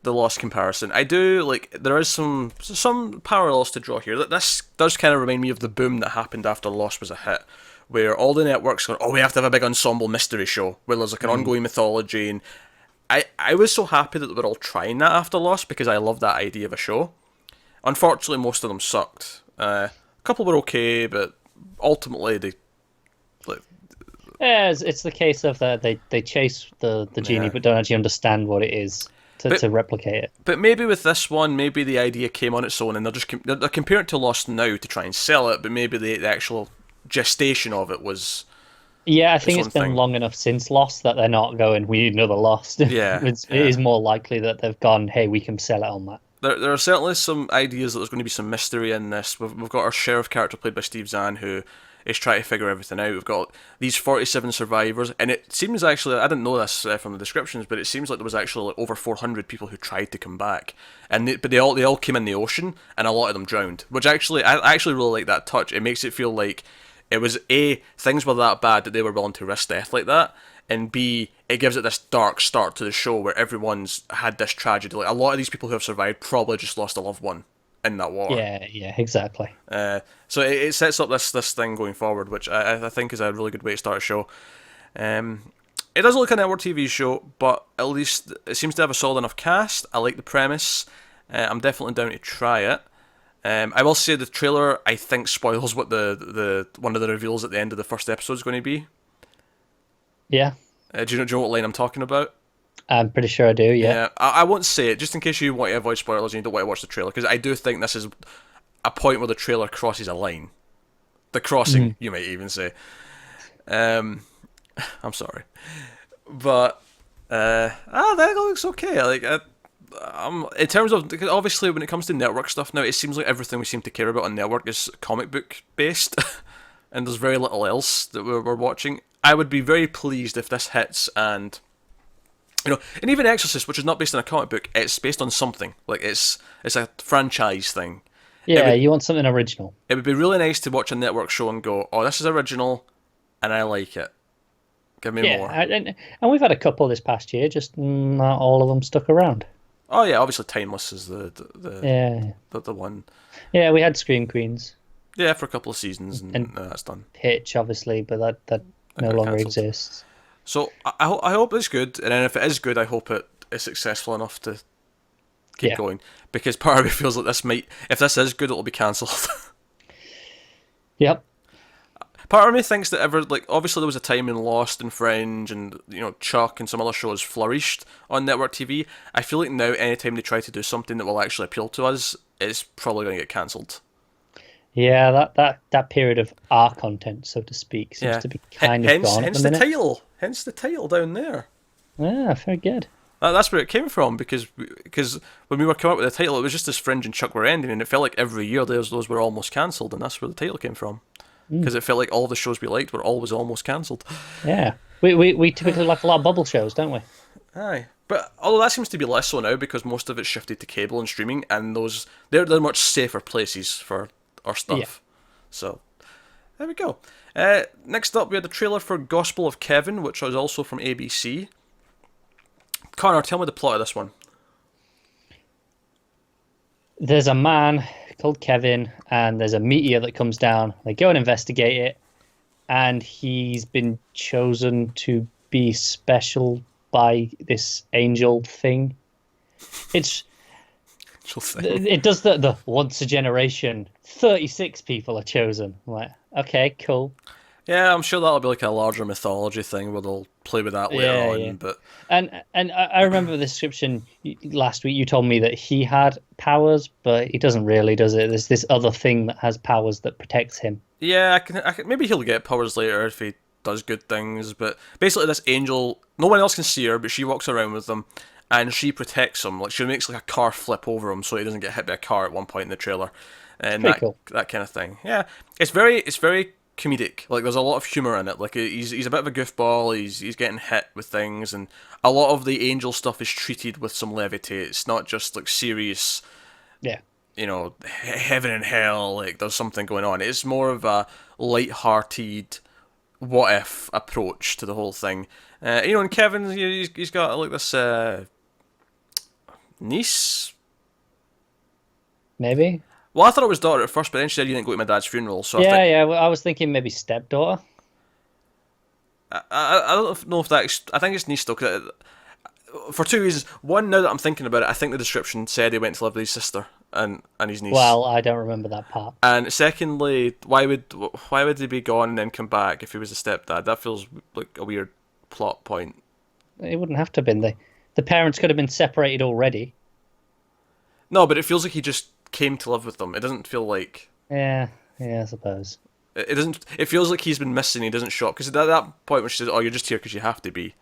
A: the Lost comparison, I do like there is some parallels to draw here. This does kind of remind me of the boom that happened after Lost was a hit, where all the networks go, oh, we have to have a big ensemble mystery show where there's like an ongoing mythology, and I was so happy that they were all trying that after Lost because I love that idea of a show. Unfortunately, most of them sucked. A couple were okay, but ultimately they, like,
B: yeah, it's the case of that they chase the genie
A: yeah.
B: but don't actually understand what it is
A: But
B: to replicate it.
A: But maybe with this one, maybe the idea came on its own, and they're comparing it to Lost now to try and sell it. But maybe the actual gestation of it was
B: Yeah, I
A: its
B: think it's
A: own
B: been
A: thing.
B: long enough since Lost that they're not going, we need another Lost.
A: Yeah,
B: It
A: yeah.
B: is more likely that they've gone, hey, we can sell it on that.
A: There are certainly some ideas that there's going to be some mystery in this. We've got our sheriff character played by Steve Zahn who is trying to figure everything out. We've got these 47 survivors, and it seems actually, I didn't know this from the descriptions, but it seems like there was actually like over 400 people who tried to come back, and but they all came in the ocean, and a lot of them drowned. Which actually, I actually really like that touch. It makes it feel like it was A, things were that bad that they were willing to risk death like that, and B, it gives it this dark start to the show where everyone's had this tragedy. Like a lot of these people who have survived probably just lost a loved one in that war.
B: Yeah, yeah, exactly.
A: So it sets up this thing going forward, which I think is a really good way to start a show. It does look like a network TV show, but at least it seems to have a solid enough cast. I like the premise. I'm definitely down to try it. I will say the trailer I think spoils what the one of the reveals at the end of the first episode is going to be.
B: Yeah,
A: Do you know what line I'm talking about?
B: I'm pretty sure I do. Yeah.
A: Yeah, I won't say it just in case you want to avoid spoilers and you don't want to watch the trailer because I do think this is a point where the trailer crosses a line. The crossing,
B: Mhm.
A: you might even say. Um, I'm sorry, but that looks okay. In terms of obviously when it comes to network stuff now, it seems like everything we seem to care about on network is comic book based, and there's very little else that we're watching. I would be very pleased if this hits and and even Exorcist, which is not based on a comic book, it's based on something. Like it's a franchise thing. It
B: Yeah,
A: would
B: you want something original.
A: it would be really nice to watch a network show and go, oh, this is original, and I like it. Give me
B: Yeah,
A: more.
B: and we've had a couple this past year, just not all of them stuck around.
A: Oh yeah, obviously Timeless is
B: Yeah,
A: the one.
B: yeah, we had Scream Queens
A: Yeah, for a couple of seasons,
B: and
A: and that's done.
B: Hitch, obviously, but that
A: That
B: no
A: got
B: longer
A: cancelled.
B: exists.
A: So I hope it's good, and then if it is good, I hope it is successful enough to keep
B: Yeah,
A: going. Because part of me feels like if this is good, it'll be cancelled.
B: yep,
A: Part of me thinks that obviously there was a time in Lost and Fringe and Chuck and some other shows flourished on network TV. I feel like now anytime they try to do something that will actually appeal to us, it's probably going to get cancelled.
B: yeah. That period of our content, so to speak, seems
A: Yeah.
B: to be kind of
A: Hence,
B: gone at the
A: hence the
B: minute.
A: title. Hence the title down there.
B: Yeah, very good.
A: That's where it came from because when we were coming up with the title, it was just as Fringe and Chuck were ending, and it felt like every year those were almost cancelled, and that's where the title came from. Because it felt like all the shows we liked were always almost cancelled.
B: Yeah, we typically like a lot of bubble shows, don't we?
A: Aye, but although that seems to be less so now because most of it's shifted to cable and streaming, and they're much safer places for our
B: Yeah.
A: stuff. So there we go. Next up, we had the trailer for Gospel of Kevin, which was also from ABC. Connor, tell me the plot of this one.
B: There's a man called Kevin, and there's a meteor that comes down. They go and investigate it, and he's been chosen to be special by this angel thing. It's
A: She'll say.
B: it does the once a generation. 36 people are chosen. I'm like, okay, cool.
A: Yeah, I'm sure that'll be like a larger mythology thing where they'll play with that later
B: Yeah,
A: on.
B: yeah.
A: But
B: And I remember the description last week. You told me that he had powers, but he doesn't really, does it? There's this other thing that has powers that protects him.
A: yeah, I can. Maybe he'll get powers later if he does good things. But basically, this angel, no one else can see her, but she walks around with them, and she protects him. Like she makes like a car flip over him so he doesn't get hit by a car at one point in the trailer, and
B: Pretty
A: that
B: cool.
A: that kind of thing. Yeah, it's very comedic. Like there's a lot of humor in it. Like he's a bit of a goofball. He's getting hit with things, and a lot of the angel stuff is treated with some levity. It's not just like serious.
B: Yeah.
A: heaven and hell, like there's something going on. It's more of a light-hearted, what if approach to the whole thing. And Kevin, he's got like this niece.
B: Maybe.
A: Well, I thought it was daughter at first, but then she said you didn't go to my dad's funeral, so
B: Yeah. Well, I was thinking maybe stepdaughter.
A: I don't know if I think it's niece though, for two reasons. One, now that I'm thinking about it, I think the description said he went to live with his sister and his niece.
B: Well, I don't remember that part.
A: And secondly, why would he be gone and then come back if he was a stepdad? That feels like a weird plot point.
B: It wouldn't have to have been. The parents could have been separated already.
A: No, but it feels like he just came to live with them. It doesn't feel like...
B: Yeah, I suppose.
A: It doesn't. It feels like he's been missing. He doesn't show up because at that point when she says, "Oh, you're just here because you have to be,"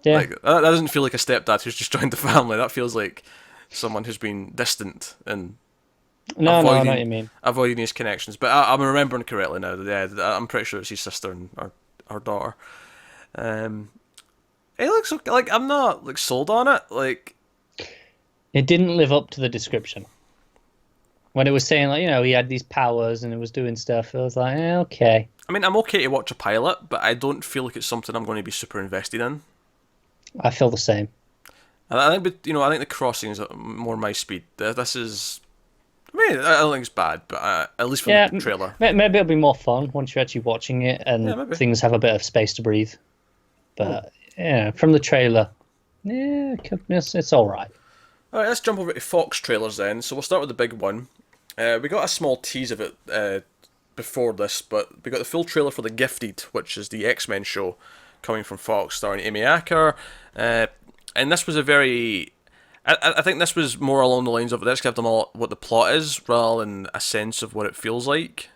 B: Yeah.
A: like that doesn't feel like a stepdad who's just joined the family. That feels like someone who's been distant and
B: No, I know what you mean.
A: avoiding these connections. But I'm remembering correctly now. Yeah, I'm pretty sure it's his sister and our daughter. It looks like I'm not like sold on it. Like
B: It didn't live up to the description. When it was saying, like, he had these powers and it was doing stuff, I was like, okay.
A: I mean, I'm okay to watch a pilot, but I don't feel like it's something I'm going to be super invested in.
B: I feel the same.
A: I think, but I think the crossing is more my speed. This is, I mean, I don't think it's bad, but at least from the trailer,
B: maybe it'll be more fun once you're actually watching it and things have a bit of space to breathe. But from the trailer, it's all right.
A: All right, let's jump over to Fox trailers then. So we'll start with the big one. We got a small tease of it before this, but we got the full trailer for The Gifted, which is the X-Men show coming from Fox, starring Amy Acker. And this was a very... I think this was more along the lines of, let's give them all what the plot is, rather than a sense of what it feels like.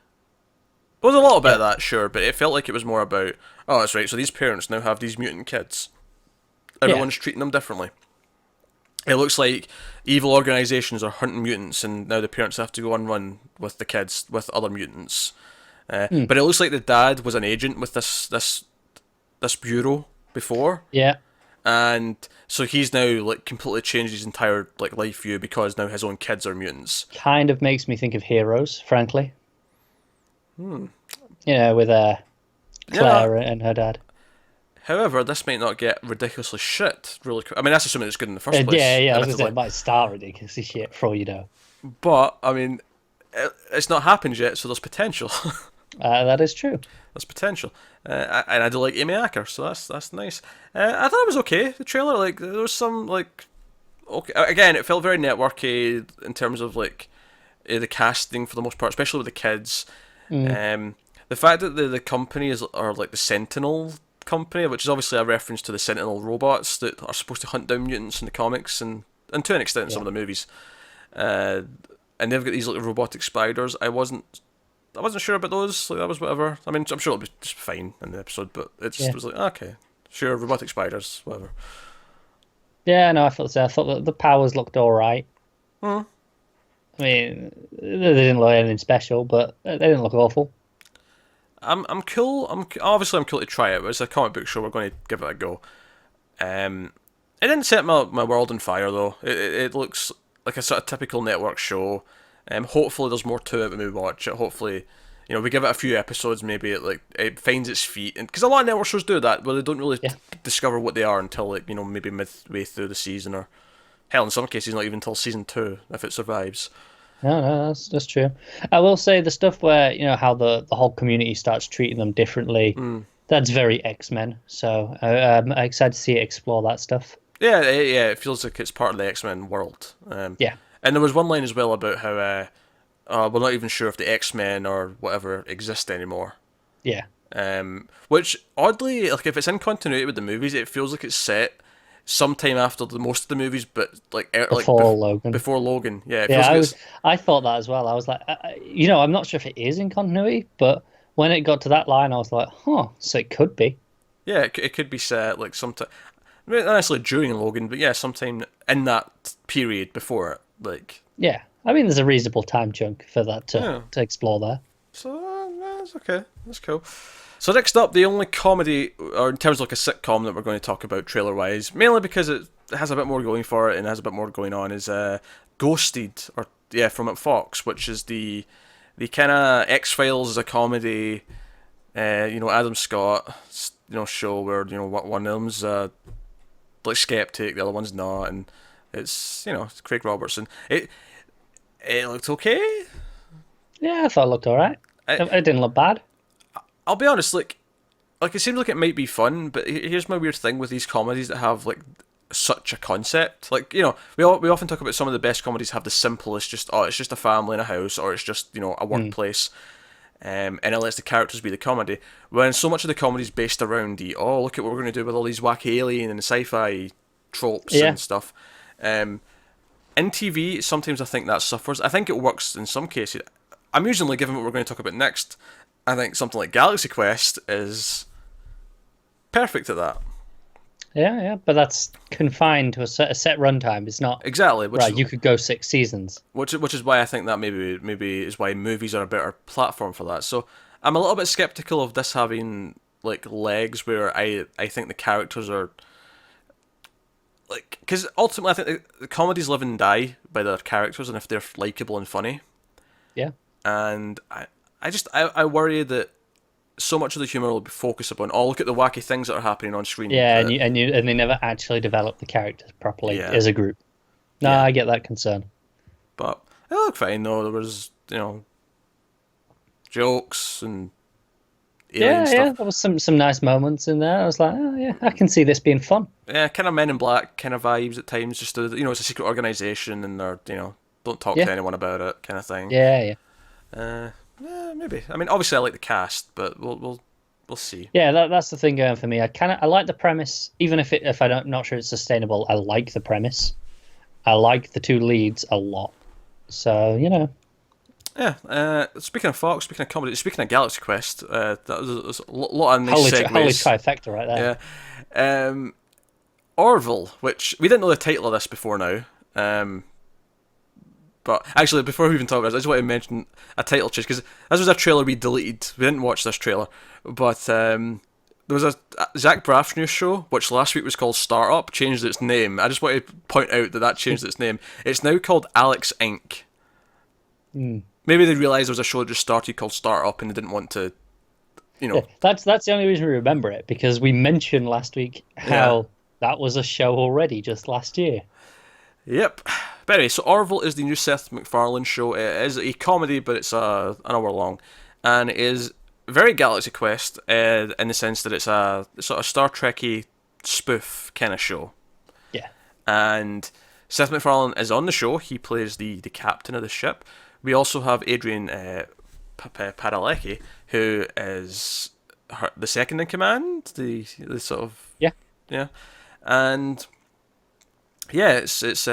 A: There was a little bit of that, sure, but it felt like it was more about, oh, that's right, so these parents now have these mutant kids. Everyone's treating them differently. It looks like evil organisations are hunting mutants, and now the parents have to go on run with the kids, with other mutants. But it looks like the dad was an agent with this bureau before.
B: Yeah.
A: And so he's now like completely changed his entire like life view because now his own kids are mutants.
B: Kind of makes me think of Heroes, frankly. With Claire and her dad.
A: However, this might not get ridiculously shit really quick. I mean, that's assuming it's good in the first place.
B: Yeah, I was going to say, it might start ridiculously shit for all you know.
A: But, I mean, it's not happened yet, so there's potential.
B: That is true.
A: There's potential. And I do like Amy Acker, so that's nice. I thought it was okay, the trailer. Like, there was some, like... Okay. Again, it felt very networky in terms of, like, the casting for the most part, especially with the kids. The fact that the company are like the Sentinel company, which is obviously a reference to the Sentinel robots that are supposed to hunt down mutants in the comics and to an extent in some of the movies. And they've got these like robotic spiders. I wasn't sure about those. Like that was whatever. I mean, I'm sure it'll be just fine in the episode, but it was like, okay, sure, robotic spiders, whatever.
B: Yeah, no, I thought so. I thought that the powers looked all right. I mean, they didn't look anything special, but they didn't look awful.
A: I'm cool. I'm cool to try it. It's a comic book show. We're going to give it a go. It didn't set my world on fire though. It looks like a sort of typical network show. Hopefully there's more to it when we watch it. Hopefully, we give it a few episodes. Maybe it finds its feet, and because a lot of network shows do that, where they don't really discover what they are until maybe midway through the season, or hell, in some cases not even until season 2 if it survives.
B: No, that's true. I will say the stuff where how the whole community starts treating them differently. That's very X-Men. So I'm excited to see it explore that stuff.
A: Yeah. It feels like it's part of the X-Men world.
B: Yeah.
A: And there was one line as well about how we're not even sure if the X-Men or whatever exist anymore.
B: Yeah.
A: Which oddly, like if it's in continuity with the movies, it feels like it's set sometime after most of the movies, but
B: before Logan.
A: Before Logan, yeah.
B: I thought that as well. I was like, I'm not sure if it is in continuity, but when it got to that line, I was like, so it could be.
A: Yeah, it could be set like sometime, not necessarily during Logan, but yeah, sometime in that period before it, like.
B: Yeah, I mean, there's a reasonable time chunk for that to explore there.
A: So that's okay. That's cool. So next up, the only comedy, or in terms of like a sitcom that we're going to talk about trailer-wise, mainly because it has a bit more going for it and has a bit more going on, is Ghosted, or Yeah, from Fox, which is the kind of X-Files as a comedy, Adam Scott, show where one of them's like skeptic, the other one's not, and it's Craig Robertson. It looked okay.
B: Yeah, I thought it looked all right. It didn't look bad.
A: I'll be honest, like it seems like it might be fun, but here's my weird thing with these comedies that have like such a concept. Like, we often talk about some of the best comedies have the simplest, it's just a family in a house, or it's just a workplace, and it lets the characters be the comedy. When so much of the comedy is based around look at what we're going to do with all these wacky alien and sci-fi tropes and stuff. In TV, sometimes I think that suffers. I think it works in some cases. Amusingly, given what we're going to talk about next, I think something like Galaxy Quest is perfect at that.
B: Yeah, but that's confined to a set runtime. It's not
A: exactly
B: right. You could go 6 seasons,
A: which is why I think that maybe is why movies are a better platform for that. So I'm a little bit skeptical of this having like legs, where I think the characters are like, because ultimately I think the comedies live and die by their characters and if they're likable and funny.
B: Yeah,
A: and I worry that so much of the humor will be focused upon, look at the wacky things that are happening on screen.
B: Yeah, and they never actually develop the characters properly as a group. No, I get that concern.
A: But it looked fine though. There was jokes and alien stuff.
B: Yeah, there was some nice moments in there. I was like, oh yeah, I can see this being fun.
A: Yeah, kind of Men in Black kind of vibes at times. Just it's a secret organization and they're don't talk to anyone about it kind of thing.
B: Yeah.
A: Yeah, maybe. I mean, obviously, I like the cast, but we'll see.
B: Yeah, that's the thing going for me. I like the premise, even if I'm not sure it's sustainable. I like the premise. I like the 2 leads a lot. So
A: Yeah. Speaking of Fox, speaking of comedy, speaking of Galaxy Quest, that was a lot of nice segues.
B: Holy trifecta right there.
A: Yeah. Orville, which we didn't know the title of this before now. But actually, before we even talk about it, I just want to mention a title change, because this was a trailer we deleted. We didn't watch this trailer, but there was a Zach Braff's new show, which last week was called Startup, changed its name. I just want to point out that changed its name. It's now called Alex Inc. Maybe they realised there was a show that just started called Startup, and they didn't want to,
B: Yeah, that's the only reason we remember it, because we mentioned last week how that was a show already just last year.
A: Yep. But anyway, so Orville is the new Seth MacFarlane show. It is a comedy, but it's an hour long, and it is very Galaxy Quest in the sense that it's a sort of Star Trek-y spoof kind of show.
B: Yeah.
A: And Seth MacFarlane is on the show. He plays the captain of the ship. We also have Adrian Padalecki, who is the second in command. The sort of and it's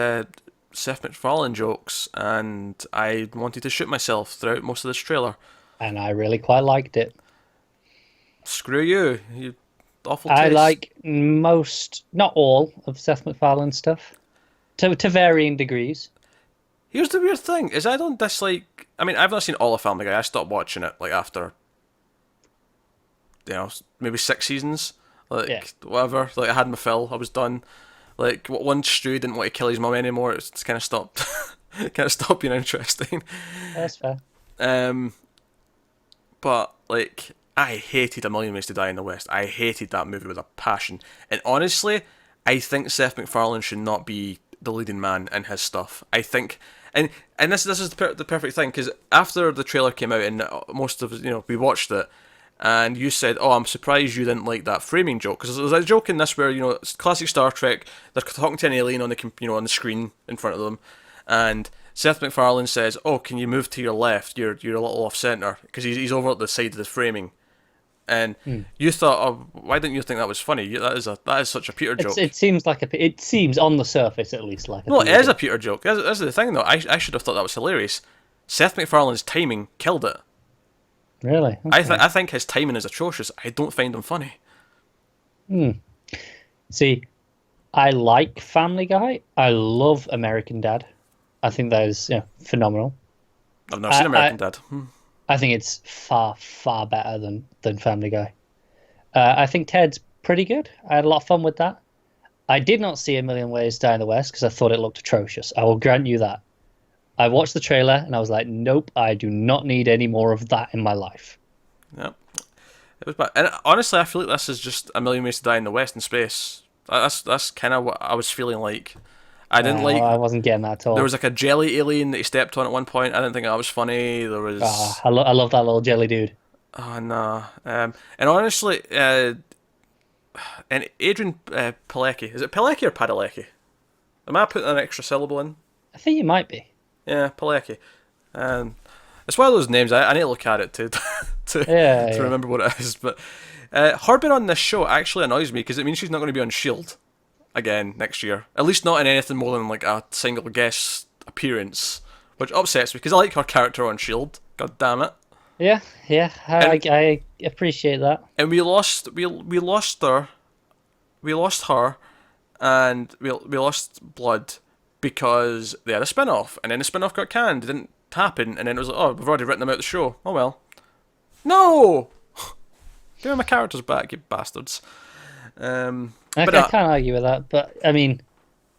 A: Seth MacFarlane jokes, and I wanted to shoot myself throughout most of this trailer.
B: And I really quite liked it.
A: Screw you awful taste.
B: I like most, not all, of Seth MacFarlane stuff, to varying degrees.
A: Here's the weird thing, is I don't dislike... I mean, I've not seen all of Family Guy. I stopped watching it, like, after, maybe 6 seasons. Whatever. Like, I had my fill. I was done. Like, once Stu didn't want to kill his mum anymore, it's kind of stopped. Stopped being interesting.
B: That's fair.
A: But like, I hated A Million Ways to Die in the West. I hated that movie with a passion. And honestly, I think Seth MacFarlane should not be the leading man in his stuff. I think, and this is the perfect thing, because after the trailer came out and most of us, we watched it. And you said, "Oh, I'm surprised you didn't like that framing joke," because there's a joke in this where it's classic Star Trek. They're talking to an alien on on the screen in front of them, and Seth MacFarlane says, "Oh, can you move to your left? You're a little off center," because he's over at the side of the framing. And you thought, "Oh, why didn't you think that was funny? That is such a Peter joke."
B: It seems it seems on the surface at least like.
A: No, it is a Peter joke. That's the thing though. I should have thought that was hilarious. Seth MacFarlane's timing killed it.
B: Really? Okay.
A: I think his timing is atrocious. I don't find him funny.
B: See, I like Family Guy. I love American Dad. I think that is phenomenal.
A: I've never seen American Dad.
B: I think it's far, far better than Family Guy. I think Ted's pretty good. I had a lot of fun with that. I did not see A Million Ways to Die in the West because I thought it looked atrocious. I will grant you that. I watched the trailer and I was like, nope, I do not need any more of that in my life.
A: Yeah, it was bad. And honestly, I feel like this is just A Million Ways to Die in the West in space. That's kind of what I was feeling like. I didn't like.
B: I wasn't getting that at
A: There
B: all.
A: was like a jelly alien that he stepped on at one point. I didn't think that was funny. There was.
B: I love that little jelly dude.
A: Oh no. And honestly, and Adrian Pilecki, is it Pilecki or Padalecki? Am I putting an extra syllable in?
B: I think you might be.
A: Yeah, Pilecki. It's one of those names. I need to look at it to
B: Yeah.
A: remember what it is. But her being on this show actually annoys me because it means she's not going to be on Shield again next year. At least not in anything more than like a single guest appearance, which upsets me because I like her character on Shield. God damn it.
B: Yeah, yeah. I appreciate that.
A: And we lost her, and we lost Blood because they had a spin-off, and then the spin-off got canned. It didn't happen, and then it was like, oh, we've already written them out of the show. Oh well. No! Give me my characters back, you bastards.
B: I can't argue with that, but I mean,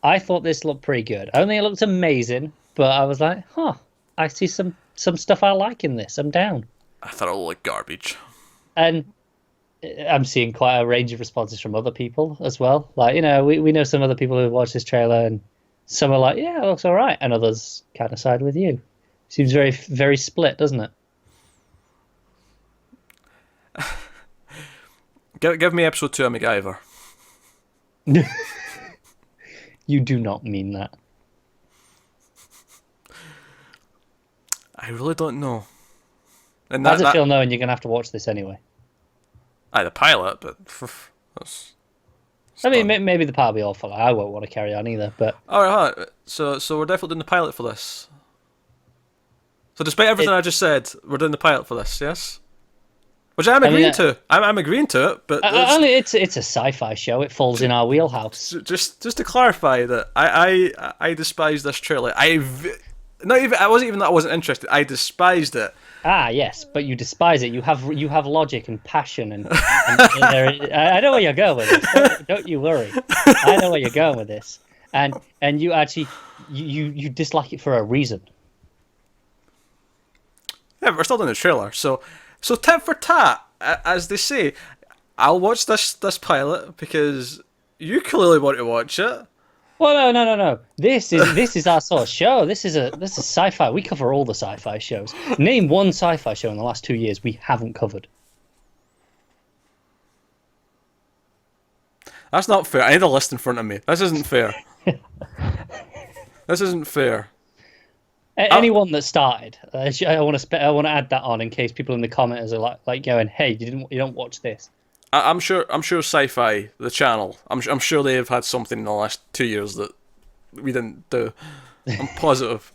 B: I thought this looked pretty good. I don't think it looked amazing, but I was like, huh, I see some stuff I like in this. I'm down.
A: I thought it looked like garbage.
B: And I'm seeing quite a range of responses from other people as well. Like, we know some other people who watched this trailer, and some are like, yeah, it looks all right, and others kind of side with you. Seems very, very split, doesn't it?
A: Give me episode 2 of MacGyver.
B: You do not mean that.
A: I really don't know. And
B: How does it feel knowing you're going to have to watch this anyway?
A: The pilot, but that's
B: I mean, maybe the part will be awful. I won't want to carry on either, but...
A: Alright, so we're definitely doing the pilot for this. So despite everything I just said, we're doing the pilot for this, yes? Which I'm agreeing to. I'm agreeing to it, but...
B: Only it's a sci-fi show. It falls in our wheelhouse.
A: Just to clarify that I despise this trailer. I wasn't even that I wasn't interested. I despised it.
B: Ah, yes, but you despise it. You have logic and passion, and I know where you're going with this. Don't you worry. I know where you're going with this, and you actually you dislike it for a reason.
A: Yeah, but we're still doing the trailer, so tit for tat, as they say. I'll watch this pilot because you clearly want to watch it.
B: Well, no. This is our sort of show. This is sci-fi. We cover all the sci-fi shows. Name one sci-fi show in the last 2 years we haven't covered.
A: That's not fair. I need a list in front of me. This isn't fair. This isn't fair.
B: Anyone that started, I want to add that on in case people in the comments are like going, "Hey, you don't watch this."
A: I'm sure Sci-Fi, the channel, I'm sure they have had something in the last 2 years that we didn't do. I'm positive.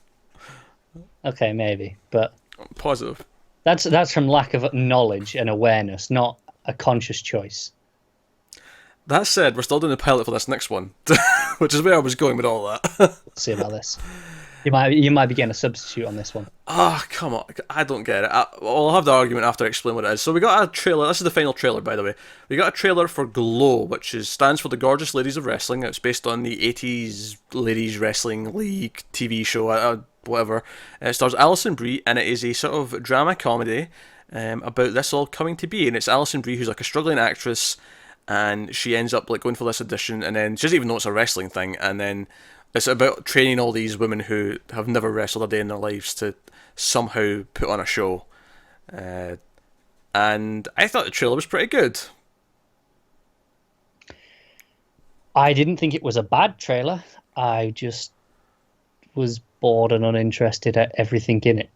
B: Okay, maybe, but
A: I'm positive.
B: That's from lack of knowledge and awareness, not a conscious choice.
A: That said, we're still doing the pilot for this next one, which is where I was going with all that.
B: We'll see about this. You might be getting a substitute on this one.
A: Oh, come on. I don't get it. I'll have the argument after I explain what it is. So we got a trailer. This is the final trailer, by the way. We got a trailer for Glore, which stands for the Gorgeous Ladies of Wrestling. It's based on the 80s Ladies Wrestling League TV show, whatever. It stars Alison Brie, and it is a sort of drama comedy about this all coming to be. And it's Alison Brie, who's like a struggling actress, and she ends up like going for this audition, and then she doesn't even know it's a wrestling thing, and then it's about training all these women who have never wrestled a day in their lives to somehow put on a show. And I thought the trailer was pretty good.
B: I didn't think it was a bad trailer. I just was bored and uninterested at everything in it.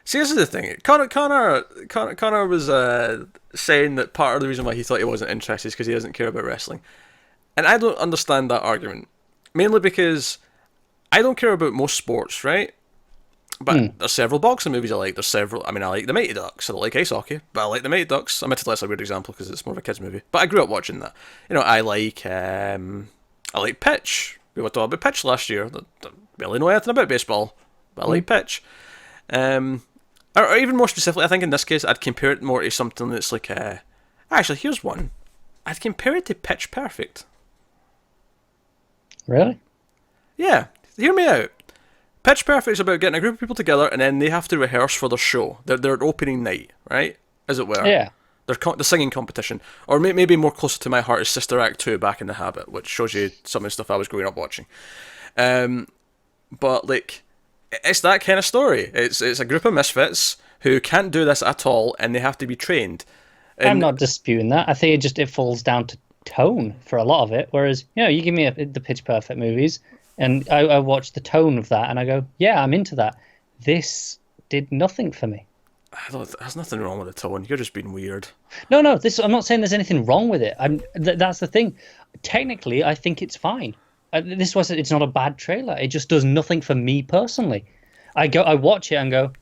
A: See, this is the thing. Connor was saying that part of the reason why he thought he wasn't interested is because he doesn't care about wrestling. And I don't understand that argument. Mainly because I don't care about most sports, right? But there's several boxing movies I like. I like The Mighty Ducks. I don't like ice hockey, but I like The Mighty Ducks. Admittedly, that's a weird example because it's more of a kids movie. But I grew up watching that. I like Pitch. We were talking about Pitch last year. I barely know anything about baseball, but I like Pitch. Or even more specifically, I think in this case, I'd compare it more to something that's like... Actually, here's one. I'd compare it to Pitch Perfect.
B: Really?
A: Yeah, hear me out. Pitch Perfect is about getting a group of people together and then they have to rehearse for their show, their opening night, right? As it were.
B: Yeah.
A: The singing competition. Or maybe more closer to my heart is Sister Act 2, Back in the Habit, which shows you some of the stuff I was growing up watching. But, like, it's that kind of story. It's a group of misfits who can't do this at all and they have to be trained. And
B: I'm not disputing that. I think it falls down to tone for a lot of it. Whereas, you give me the Pitch Perfect movies, and I watch the tone of that, and I go, yeah, I'm into that. This did nothing for me.
A: There's nothing wrong with the tone. You're just being weird.
B: No. I'm not saying there's anything wrong with it. That's the thing. Technically, I think it's fine. It's not a bad trailer. It just does nothing for me personally. I watch it and go,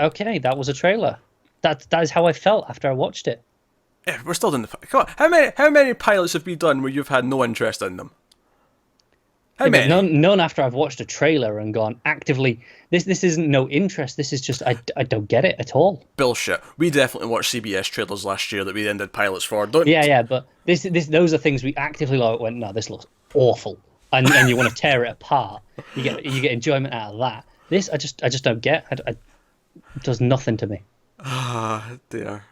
B: okay, that was a trailer. That is how I felt after I watched it.
A: Yeah, we're still doing the. Come on, how many pilots have we done where you've had no interest in them? How many?
B: None after I've watched a trailer and gone actively. This isn't no interest. This is just I don't get it at all.
A: Bullshit. We definitely watched CBS trailers last year that we then did pilots for.
B: Yeah, but those are things we actively went. No, this looks awful, and you want to tear it apart. You get enjoyment out of that. This I just don't get. It does nothing to me.
A: Ah, dear.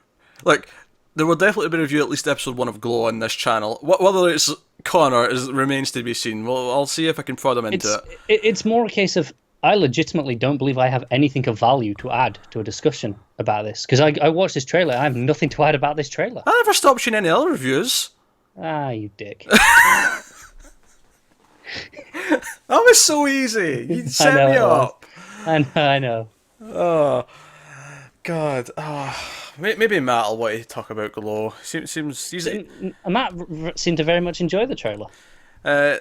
A: Like, there will definitely be a review at least episode 1 of Glow on this channel. Whether it's Connor remains to be seen. Well, I'll see if I can throw them into it.
B: It's more a case of I legitimately don't believe I have anything of value to add to a discussion about this. Because I watched this trailer, I have nothing to add about this trailer.
A: I never stopped seeing any other reviews.
B: Ah, you dick.
A: That was so easy. You set me up.
B: I know.
A: Oh, God. Oh. Maybe Matt will want to talk about Glow. Seems
B: Matt seemed to very much enjoy the trailer.
A: And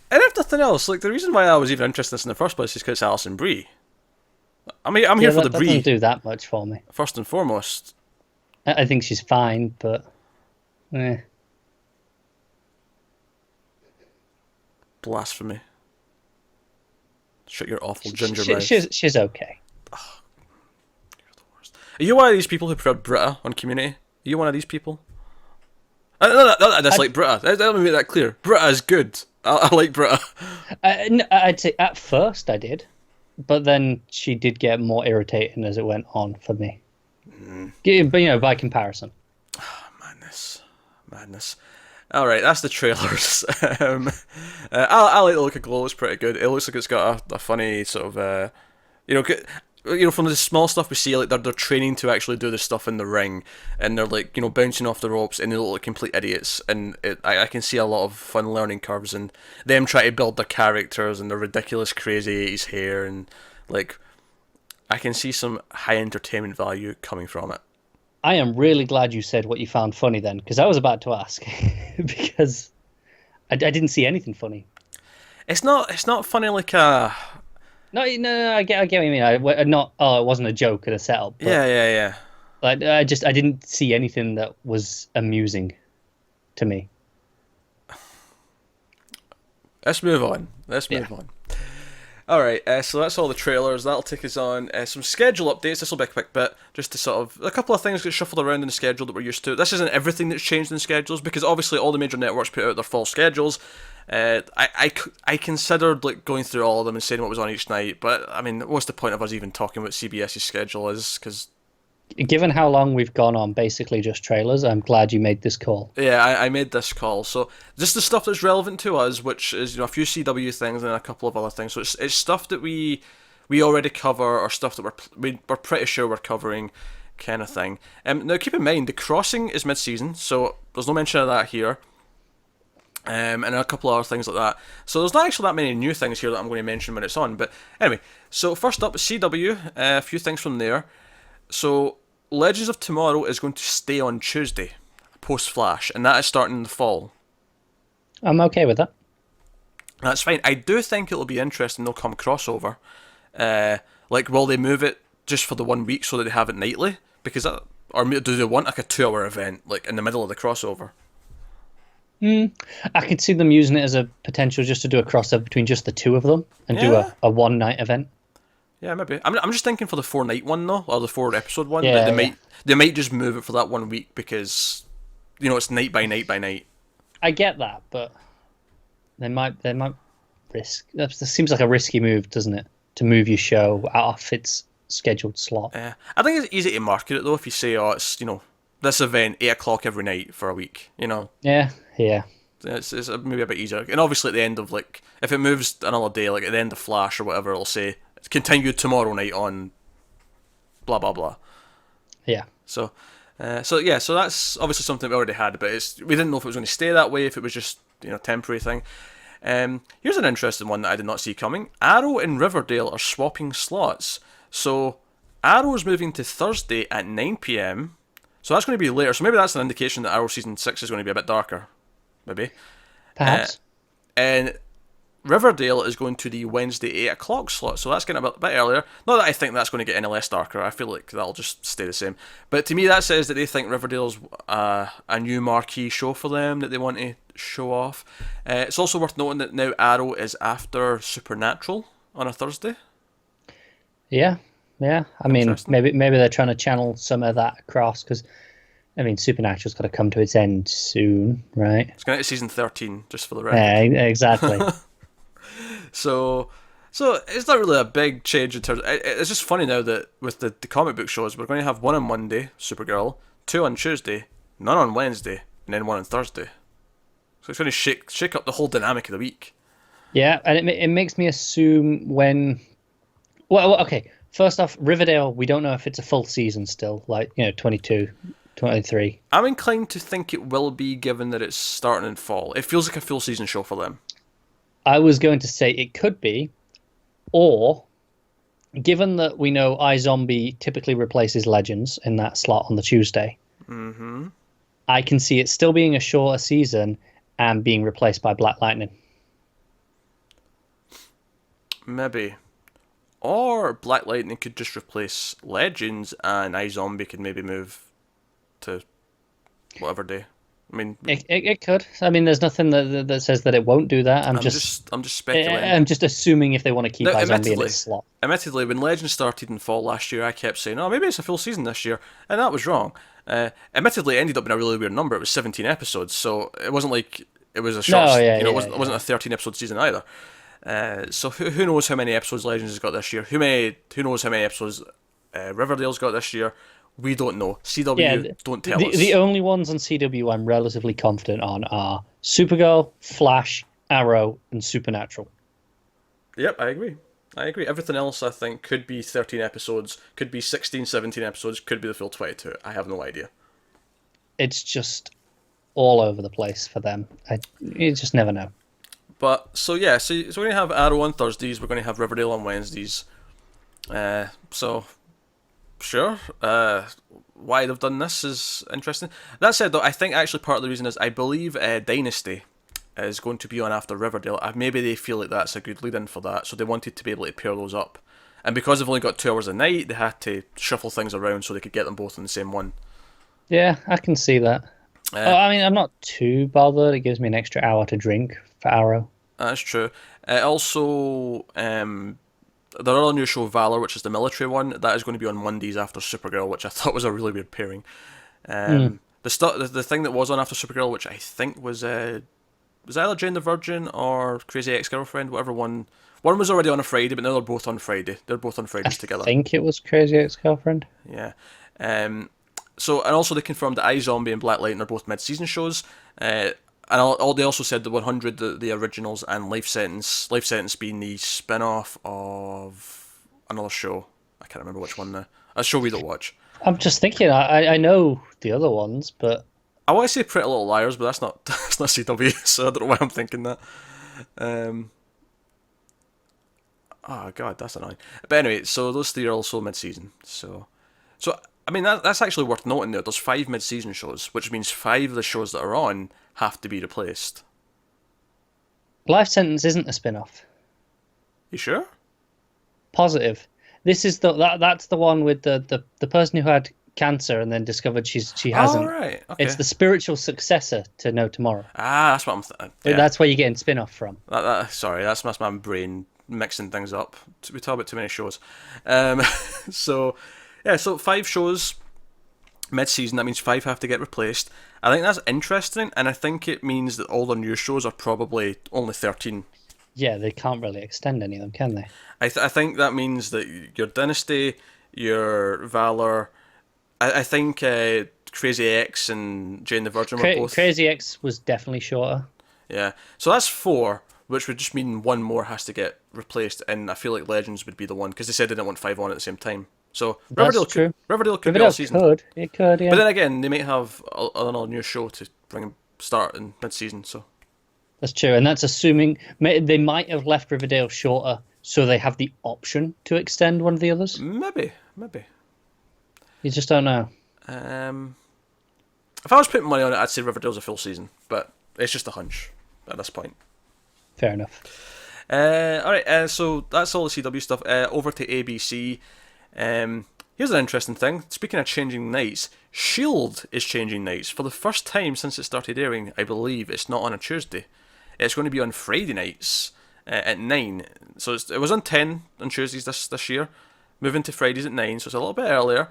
A: if nothing else, like the reason why I was even interested in this in the first place is because it's Alison Brie. I'm here for the Brie.
B: Doesn't do that much for me.
A: First and foremost.
B: I think she's fine, but
A: Blasphemy. Shut your awful ginger mouth.
B: She's okay.
A: Oh, you're the worst. Are you one of these people who prefer Britta on Community? Are you one of these people? No, I dislike Britta. Let me make that clear. Britta is good. I like Britta.
B: I'd say at first I did, but then she did get more irritating as it went on for me. But by comparison.
A: Madness. All right, that's the trailers. I like the look of Glow. It's pretty good. It looks like it's got a funny sort of, from the small stuff we see, like they're training to actually do this stuff in the ring, and they're like bouncing off the ropes, and they look like complete idiots. And I can see a lot of fun learning curves, and them trying to build their characters and their ridiculous, crazy 80s hair, and like I can see some high entertainment value coming from it.
B: I am really glad you said what you found funny then, because I was about to ask, because I didn't see anything funny.
A: It's not funny like a.
B: No, I get what you mean. It wasn't a joke and a setup. But
A: Yeah.
B: Like I didn't see anything that was amusing to me.
A: Let's move on. All right, so that's all the trailers. That'll take us on some schedule updates. This will be a quick bit, just to sort of a couple of things get shuffled around in the schedule that we're used to. This isn't everything that's changed in schedules because obviously all the major networks put out their full schedules. I considered like going through all of them and saying what was on each night, but I mean, what's the point of us even talking about CBS's schedule? Is because
B: given how long we've gone on basically just trailers, I'm glad you made this call.
A: Yeah, I made this call. So just the stuff that's relevant to us, which is a few CW things and a couple of other things. So it's stuff that we already cover or stuff that we're pretty sure we're covering, kind of thing. Now keep in mind The Crossing is mid-season, so there's no mention of that here. And a couple of other things like that. So there's not actually that many new things here that I'm going to mention when it's on. But anyway, so first up is CW. A few things from there. So Legends of Tomorrow is going to stay on Tuesday, post-Flash, and that is starting in the fall.
B: I'm okay with that.
A: That's fine. I do think it'll be interesting. They'll come crossover. Like, will they move it just for the 1 week so that they have it nightly? Because or do they want like a 2-hour event, like in the middle of the crossover?
B: I could see them using it as a potential just to do a crossover between just the two of them and do a one-night event. Yeah,
A: maybe. I'm just thinking for the 4-night one though, or the 4-episode one.
B: Yeah,
A: they might just move it for that 1 week because it's night by night by night.
B: I get that, but they might risk. That seems like a risky move, doesn't it? to move your show off its scheduled slot.
A: I think it's easy to market it though if you say, oh, it's this event 8 o'clock every night for a week.
B: Yeah.
A: It's maybe a bit easier. And obviously at the end of if it moves another day, like at the end of Flash or whatever, it'll say continue tomorrow night on blah blah blah.
B: Yeah.
A: So that's obviously something we already had, but we didn't know if it was going to stay that way, if it was just temporary thing. Here's an interesting one that I did not see coming. Arrow and Riverdale are swapping slots. So Arrow's moving to Thursday at 9 p.m. So that's going to be later. So maybe that's an indication that Arrow season 6 is going to be a bit darker. Maybe.
B: Perhaps.
A: And Riverdale is going to the Wednesday 8 o'clock slot, so that's getting a bit earlier. Not that I think that's going to get any less darker, I feel like that'll just stay the same. But to me, that says that they think Riverdale's a new marquee show for them that they want to show off. It's also worth noting that now Arrow is after Supernatural on a Thursday.
B: Yeah. I mean, maybe they're trying to channel some of that across, because Supernatural's got to come to its end soon, right?
A: It's going to season 13, just for the record.
B: Yeah, exactly.
A: So it's not really a big change in terms. It's just funny now that with the comic book shows, we're going to have one on Monday, Supergirl, 2 on Tuesday, none on Wednesday, and then 1 on Thursday. So it's going to shake up the whole dynamic of the week. Yeah,
B: and it makes me assume when. Well, okay. First off, Riverdale, we don't know if it's a full season still, 22, 23.
A: I'm inclined to think it will be, given that it's starting in fall. It feels like a full season show for them.
B: I was going to say it could be, or given that we know iZombie typically replaces Legends in that slot on the Tuesday, I can see it still being a shorter season and being replaced by Black Lightning.
A: Maybe. Or Black Lightning could just replace Legends and iZombie could maybe move to whatever day. I mean,
B: it could. I mean, there's nothing that says that it won't do that. I'm just
A: speculating.
B: I'm just assuming if they want to keep iZombie in its slot.
A: Admittedly, when Legends started in fall last year, I kept saying, "Oh, maybe it's a full season this year," and that was wrong. Admittedly, it ended up being a really weird number. It was 17 episodes, so it wasn't like it was a short. It wasn't a 13-episode season either. So who knows how many episodes Legends has got this year? Who knows how many episodes Riverdale's got this year? We don't know. CW don't tell us.
B: The only ones on CW I'm relatively confident on are Supergirl, Flash, Arrow, and Supernatural.
A: Yep, I agree. Everything else, I think, could be 13 episodes, could be 16, 17 episodes, could be the full 22. I have no idea.
B: It's just all over the place for them. You just never know.
A: But, so we're going to have Arrow on Thursdays, we're going to have Riverdale on Wednesdays. Sure. Why they've done this is interesting. That said, though, I think actually part of the reason is I believe Dynasty is going to be on after Riverdale. Maybe they feel like that's a good lead-in for that, so they wanted to be able to pair those up. And because they've only got 2 hours a night, they had to shuffle things around so they could get them both in the same one.
B: Yeah, I can see that. I'm not too bothered. It gives me an extra hour to drink for Arrow. That's
A: true. Also, their other new show, Valor, which is the military one, that is going to be on Mondays after Supergirl, which I thought was a really weird pairing. The thing that was on after Supergirl, which I think was either Jane the Virgin or Crazy Ex-Girlfriend, whatever one. One was already on a Friday, but now they're both on Friday. They're both on Fridays together.
B: I think it was Crazy Ex-Girlfriend.
A: Yeah. And also they confirmed that iZombie and Black Lightning are both mid-season shows. And they also said the 100, the originals, and Life Sentence being the spin-off of another show. I can't remember which one now. A show we don't watch.
B: I'm just thinking, I know the other ones, but...
A: I want to say Pretty Little Liars, but that's not CW, so I don't know why I'm thinking that. Oh, God, that's annoying. But anyway, so those 3 are also mid-season. So I mean, that's actually worth noting there. There's 5 mid-season shows, which means 5 of the shows that are on have to be replaced.
B: Life Sentence isn't a spin-off.
A: You sure?
B: Positive. This is that's the one with the person who had cancer and then discovered she hasn't.
A: Oh, right. Okay.
B: It's the spiritual successor to No Tomorrow.
A: That's what I'm
B: yeah. That's where you're getting spin-off from.
A: Sorry, that's my brain mixing things up. We talk about too many shows. So 5 shows mid-season, that means 5 have to get replaced. I think that's interesting, and I think it means that all the new shows are probably only 13
B: Yeah, they can't really extend any of them, can they?
A: I think that means that your Dynasty, your Valor, I think Crazy X and Jane the Virgin were both.
B: Crazy X was definitely shorter.
A: Yeah. So that's four, which would just mean one more has to get replaced, and I feel like Legends would be the one, because they said they didn't want five on at the same time. So
B: That's true.
A: Riverdale could be
B: Riverdale
A: all season.
B: it could, yeah.
A: But then again, they might have another new show to bring start in mid-season, so.
B: That's true, and that's assuming they might have left Riverdale shorter, so they have the option to extend one of the others.
A: Maybe.
B: You just don't know.
A: If I was putting money on it, I'd say Riverdale's a full season, but it's just a hunch at this point.
B: Fair enough.
A: Alright, so that's all the CW stuff. Over to ABC. Here's an interesting thing. Speaking of changing nights, S.H.I.E.L.D. is changing nights. For the first time since it started airing, I believe, it's not on a Tuesday. It's going to be on Friday nights at 9. So it was on 10 on Tuesdays this year, moving to Fridays at 9, so it's a little bit earlier.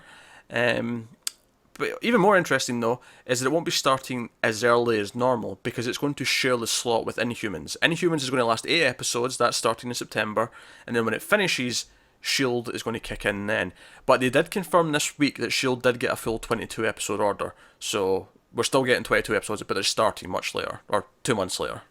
A: But even more interesting, though, is that it won't be starting as early as normal, because it's going to share the slot with Inhumans. Inhumans is going to last 8 episodes, that's starting in September, and then when it finishes, S.H.I.E.L.D. is going to kick in then. But they did confirm this week that S.H.I.E.L.D. did get a full 22 episode order, so we're still getting 22 episodes, but they're starting much later, or 2 months later.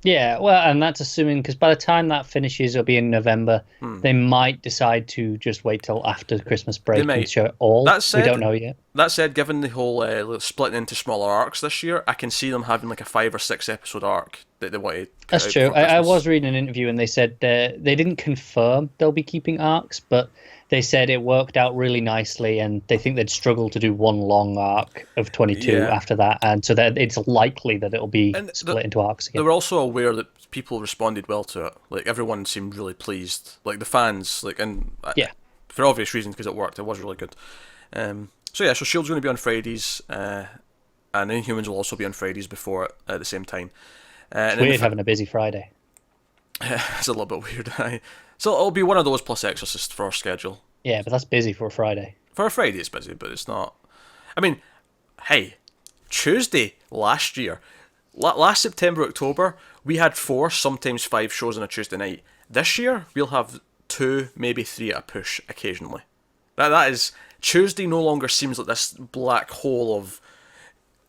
B: Yeah, well, and that's assuming, because by the time that finishes, it'll be in November. They might decide to just wait till after the Christmas break and show it all.
A: That said,
B: we don't know yet.
A: That said, given the whole splitting into smaller arcs this year, I can see them having like a 5 or 6 episode arc that they want to.
B: That's true. I was reading an interview and they said they didn't confirm they'll be keeping arcs, but they said it worked out really nicely, and they think they'd struggle to do one long arc of 22 after that, and so that it's likely that it'll be split into arcs again.
A: They were also aware that people responded well to it. Like, everyone seemed really pleased. Like, the fans, for obvious reasons, because it worked. It was really good. So S.H.I.E.L.D.'s going to be on Fridays, and Inhumans will also be on Fridays before it at the same time.
B: It's weird having a busy Friday.
A: It's a little bit weird. So it'll be one of those plus Exorcist for our schedule.
B: Yeah, but that's busy for a Friday.
A: For a Friday it's busy, but it's not. I mean, hey, Tuesday last year, last September, October, we had 4, sometimes 5 shows on a Tuesday night. This year, we'll have 2, maybe 3 at a push occasionally. That is, Tuesday no longer seems like this black hole of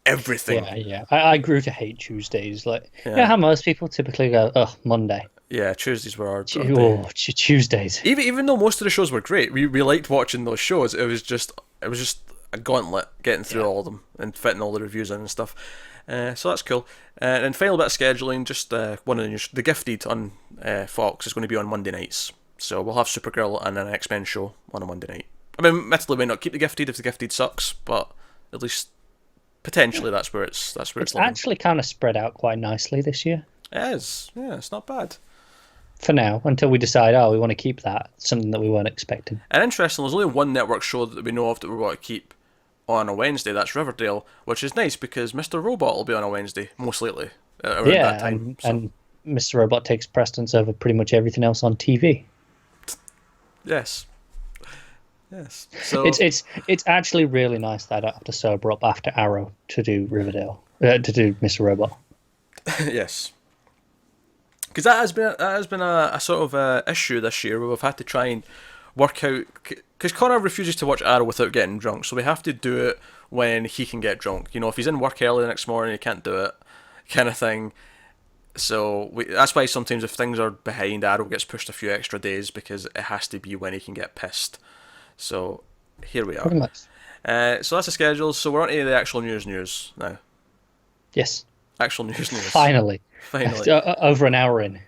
A: everything.
B: Yeah. I grew to hate Tuesdays. Like, you know how most people typically go, Monday.
A: Yeah, Tuesdays were our
B: Tuesdays.
A: Even though most of the shows were great, we liked watching those shows. It was just a gauntlet getting through all of them and fitting all the reviews in and stuff. So that's cool. And final bit of scheduling, just one of the news. The Gifted on Fox is going to be on Monday nights. So we'll have Supergirl and an X-Men show on a Monday night. I mean, admittedly, we might not keep The Gifted if The Gifted sucks, but at least potentially that's where it's
B: actually kind of spread out quite nicely this year.
A: It is. Yeah, it's not bad.
B: For now, until we decide, we want to keep that. Something that we weren't expecting.
A: And interesting, there's only one network show that we know of that we want to keep on a Wednesday. That's Riverdale, which is nice because Mr. Robot will be on a Wednesday, most lately, around that time.
B: And Mr. Robot takes precedence over pretty much everything else on TV.
A: Yes. So
B: it's actually really nice that I don't have to sober up after Arrow to do Riverdale, to do Mr. Robot.
A: Yes. Because that has been a sort of issue this year where we've had to try and work out, because Connor refuses to watch Arrow without getting drunk, so we have to do it when he can get drunk. You know, if he's in work early the next morning, he can't do it, kind of thing. So that's why sometimes if things are behind, Arrow gets pushed a few extra days because it has to be when he can get pissed. So here we are.
B: Pretty much.
A: So that's the schedule. So we're on to the actual news now.
B: Yes.
A: Actual news.
B: Finally. Over an hour in.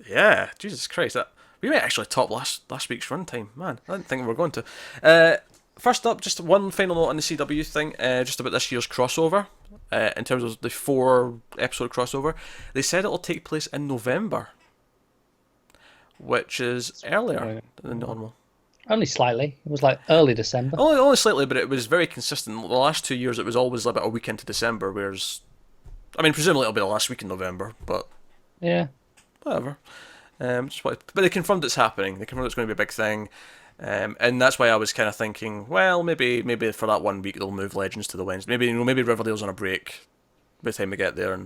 A: Yeah, Jesus Christ. We might actually top last week's runtime. Man, I didn't think we were going to. First up, just one final note on the CW thing, just about this year's crossover. In terms of the 4-episode crossover, they said it'll take place in November, which is earlier than normal.
B: Only slightly. It was like early December.
A: Only slightly, but it was very consistent. The last 2 years, it was always about a week into December, whereas, I mean, presumably it'll be the last week in November, but
B: yeah,
A: whatever. But they confirmed it's happening. They confirmed it's going to be a big thing, and that's why I was kind of thinking, well, maybe for that 1 week they'll move Legends to the Wednesday. Maybe Riverdale's on a break by the time we get there,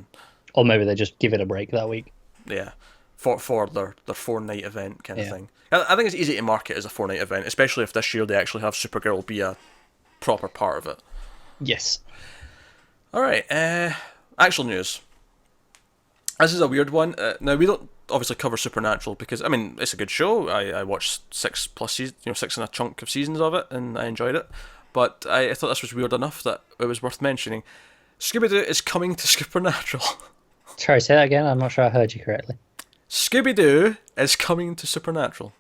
A: or
B: maybe they just give it a break that week.
A: Yeah, for their 4-night event kind of
B: Yeah.
A: thing. I think it's easy to market as a 4-night event, especially if this year they actually have Supergirl be a proper part of it.
B: Yes.
A: All right, actual news. This is a weird one. Now we don't obviously cover Supernatural because I mean it's a good show. I watched 6+ seasons, 6 and a chunk of seasons of it, and I enjoyed it. But I thought this was weird enough that it was worth mentioning. Scooby-Doo is coming to Supernatural.
B: Sorry, say that again. I'm not sure I heard you correctly.
A: Scooby-Doo is coming to Supernatural.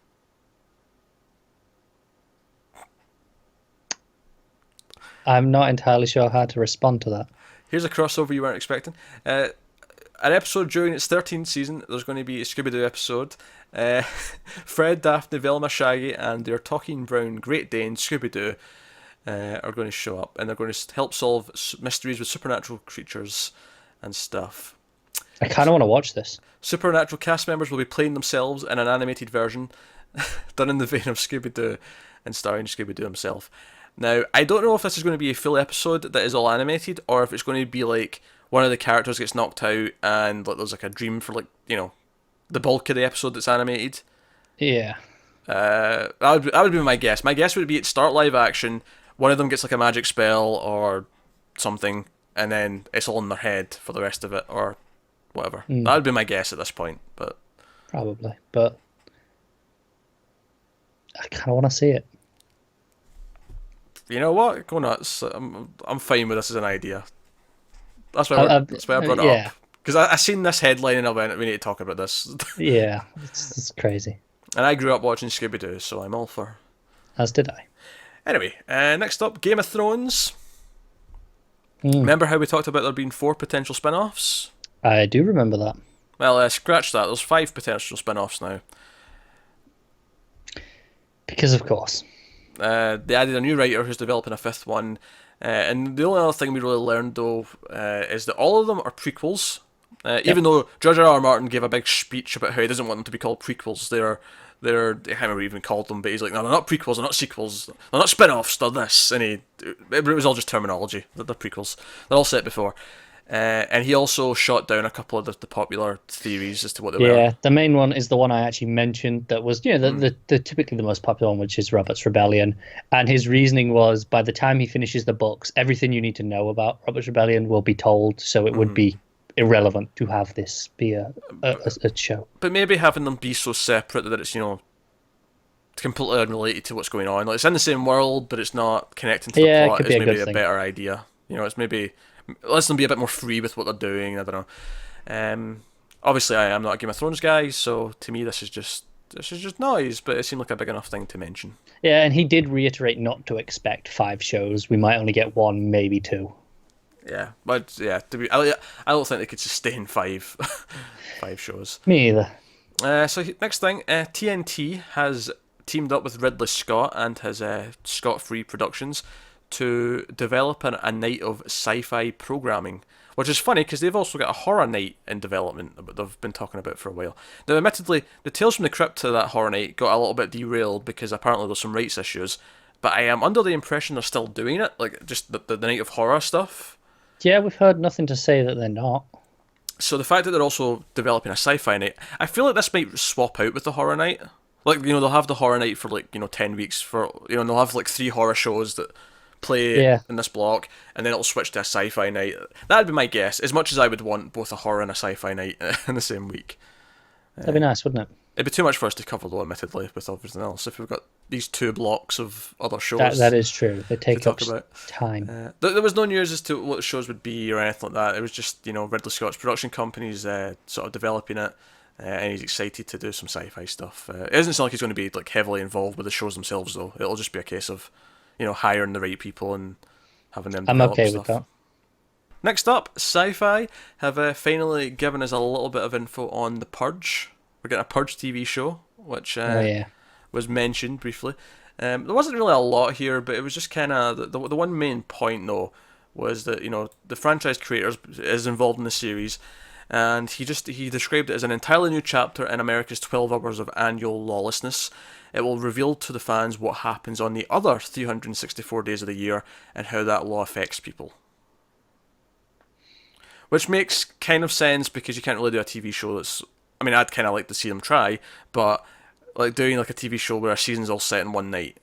B: I'm not entirely sure how to respond to that.
A: Here's a crossover you weren't expecting. An episode during its 13th season, there's going to be a Scooby-Doo episode. Fred, Daphne, Velma, Shaggy, and their talking brown Great Dane, Scooby-Doo, are going to show up, and they're going to help solve mysteries with supernatural creatures and stuff.
B: I kind of want to watch this.
A: Supernatural cast members will be playing themselves in an animated version, done in the vein of Scooby-Doo, and starring Scooby-Doo himself. Now, I don't know if this is going to be a full episode that is all animated, or if it's going to be like one of the characters gets knocked out and like there's like a dream for like the bulk of the episode that's animated.
B: Yeah.
A: That would be my guess. My guess would be it start live action, one of them gets like a magic spell or something, and then it's all in their head for the rest of it, or whatever. That would be my guess at this point, but
B: Probably, but I kind of want to see it.
A: you know what? Go nuts. I'm fine with this as an idea. That's why I brought it
B: yeah.
A: up. Because I seen this headline and I went, we need to talk about this.
B: Yeah, it's crazy.
A: And I grew up watching Scooby-Doo, so I'm all for.
B: As did I.
A: Anyway, next up, Game of Thrones. Remember how we talked about there being 4 potential spin-offs?
B: I do remember that.
A: Well, scratch that. There's 5 potential spin-offs now.
B: Because of course.
A: They added a new writer who's developing a 5th one. And the only other thing we really learned, though, is that all of them are prequels. Even though George R. R. Martin gave a big speech about how he doesn't want them to be called prequels. They're I can't remember what he even called them, but he's like, no, they're not prequels, they're not sequels, they're not spin-offs, they're this. And it was all just terminology. They're prequels. They're all set before. And he also shot down a couple of the popular theories as to what they were.
B: Yeah, the main one is the one I actually mentioned that was, the typically the most popular one, which is Robert's Rebellion. And his reasoning was, by the time he finishes the books, everything you need to know about Robert's Rebellion will be told, so it would be irrelevant to have this be a show.
A: But maybe having them be so separate that it's, completely unrelated to what's going on. Like, it's in the same world, but it's not connecting to the plot.
B: It could be
A: is maybe
B: good
A: a
B: thing.
A: better idea. It's maybe let them be a bit more free with what they're doing. I don't know. Obviously, I am not a Game of Thrones guy, so to me, this is just noise. But it seemed like a big enough thing to mention.
B: Yeah, and he did reiterate not to expect 5 shows. We might only get 1, maybe 2.
A: Yeah, but yeah, I don't think they could sustain 5 shows.
B: Me either.
A: So next thing, TNT has teamed up with Ridley Scott and his Scott Free Productions to develop a night of sci-fi programming, which is funny because they've also got a horror night in development that they've been talking about for a while. Now, admittedly, the Tales from the Crypt to that horror night got a little bit derailed because apparently there's some rights issues, but I am under the impression they're still doing it, like just the night of horror stuff.
B: Yeah, we've heard nothing to say that they're not.
A: So the fact that they're also developing a sci-fi night, I feel like this might swap out with the horror night. Like, they'll have the horror night for 10 weeks for, and they'll have 3 horror shows that play in this block, and then it'll switch to a sci-fi night. That'd be my guess, as much as I would want both a horror and a sci-fi night in the same week.
B: That'd be nice, wouldn't it?
A: It'd be too much for us to cover, though, admittedly, with everything else. If we've got these 2 blocks of other shows.
B: That is true. They take up
A: about.
B: time.
A: There was no news as to what the shows would be or anything like that. It was just, Ridley Scott's production company's sort of developing it, and he's excited to do some sci-fi stuff. It doesn't sound like he's going to be heavily involved with the shows themselves, though. It'll just be a case of, hiring the right people and having them develop
B: I'm okay
A: stuff.
B: with that.
A: Next up, Sci-Fi have finally given us a little bit of info on The Purge. We're getting a Purge TV show, which was mentioned briefly. There wasn't really a lot here, but it was just kind of the one main point, though, was that the franchise creator is involved in the series, and he described it as an entirely new chapter in America's 12 hours of annual lawlessness. It will reveal to the fans what happens on the other 364 days of the year and how that law affects people. Which makes kind of sense because you can't really do a TV show that's I mean, I'd kind of like to see them try, but like doing like a TV show where a season's all set in one night.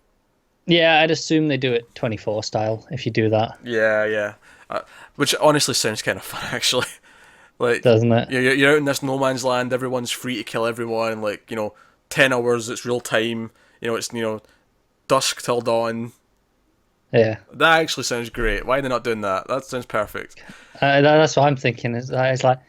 B: Yeah, I'd assume they do it 24 style if you do that,
A: Yeah, yeah. Which honestly sounds kind of fun, actually. Like,
B: doesn't it?
A: you're out in this no man's land, everyone's free to kill everyone, like, 10 hours, it's real time, it's, dusk till dawn.
B: Yeah,
A: That actually sounds great. Why are they not doing that? That sounds perfect.
B: that's what I'm thinking. It's like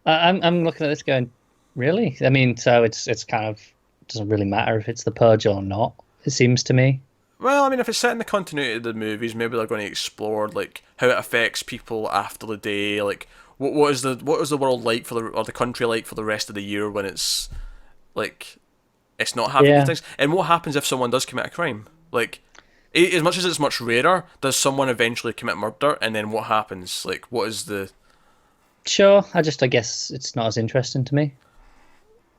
B: I'm looking at this going, really? I mean, so it's kind of doesn't really matter if it's the Purge or not. It seems to me.
A: Well, I mean, if it's set in the continuity of the movies, maybe they're going to explore like how it affects people after the day. Like, what is the world like or the country like for the rest of the year when it's like it's not having these
B: Yeah,
A: things, and what happens if someone does commit a crime? Like, as much as it's much rarer, does someone eventually commit murder, and then what happens? Like, what is the?
B: sure. I guess it's not as interesting to me.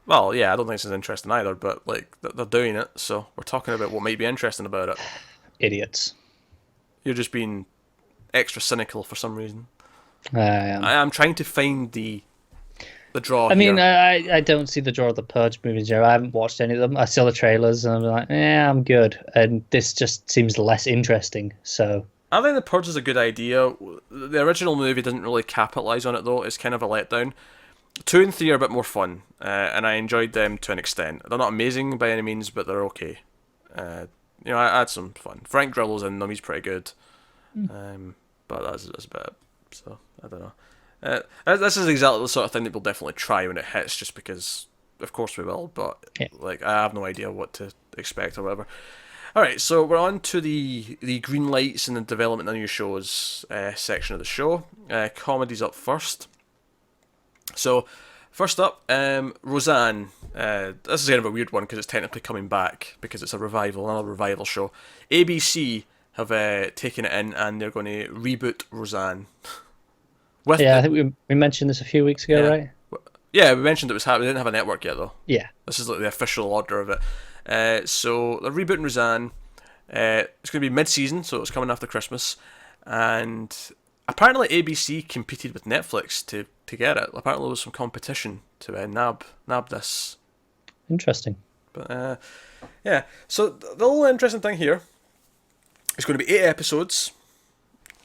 A: Well, yeah, I don't think this is interesting either, but like they're doing it, so we're talking about what might be interesting about it.
B: Idiots.
A: You're just being extra cynical for some reason.
B: I am.
A: I'm trying to find the draw
B: I mean,
A: here.
B: I don't see the draw of the Purge movies, Joe. I haven't watched any of them. I saw the trailers and I'm like, yeah, I'm good. And this just seems less interesting. So,
A: I think The Purge is a good idea. The original movie didn't really capitalise on it, though. It's kind of a letdown. 2 and 3 are a bit more fun, and I enjoyed them to an extent. They're not amazing by any means, but they're okay. I had some fun. Frank Grillo's in them, he's pretty good. But that's about it. So, I don't know. This is exactly the sort of thing that we'll definitely try when it hits, just because, of course we will, but
B: yeah.
A: like I have no idea what to expect or whatever. Alright, so we're on to the green lights and the development of new shows section of the show. Comedy's up first. So, first up, Roseanne. This is kind of a weird one because it's technically coming back because it's another revival show. ABC have taken it in and they're going to reboot Roseanne.
B: Yeah, I think we mentioned this a few weeks ago,
A: Yeah.
B: right?
A: Yeah, we mentioned it was happening. They didn't have a network yet, though.
B: Yeah.
A: This is like the official order of it. So they're rebooting Roseanne. It's going to be mid-season, so it's coming after Christmas. And apparently ABC competed with Netflix to get it. Apparently there was some competition to nab this.
B: Interesting.
A: But yeah, so the whole interesting thing here is going to be 8 episodes,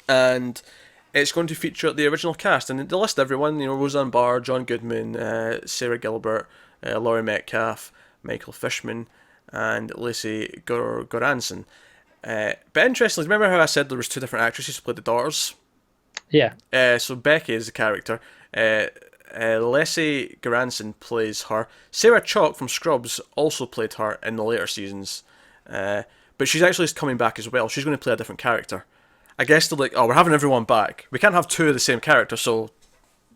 A: and it's going to feature the original cast, and they list everyone. Roseanne Barr, John Goodman, Sarah Gilbert, Laurie Metcalf, Michael Fishman, and Lacey Goranson. But interestingly, remember how I said there was 2 different actresses who played the daughters?
B: Yeah.
A: So Becky is the character. Lacey Goranson plays her. Sarah Chalk from Scrubs also played her in the later seasons. But she's actually coming back as well. She's going to play a different character. I guess they're like, oh, we're having everyone back. We can't have 2 of the same character, so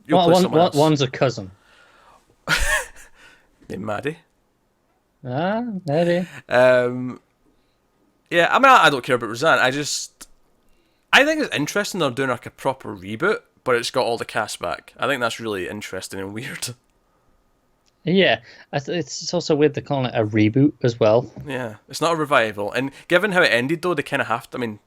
A: you'll play someone else.
B: One's a cousin.
A: Named Maddie.
B: Ah, maybe.
A: Yeah, I mean, I don't care about Roseanne. I think it's interesting they're doing like a proper reboot, but it's got all the cast back. I think that's really interesting and weird.
B: Yeah, it's also weird they're calling it a reboot as well.
A: Yeah, it's not a revival. And given how it ended, though, they kind of have to. I mean,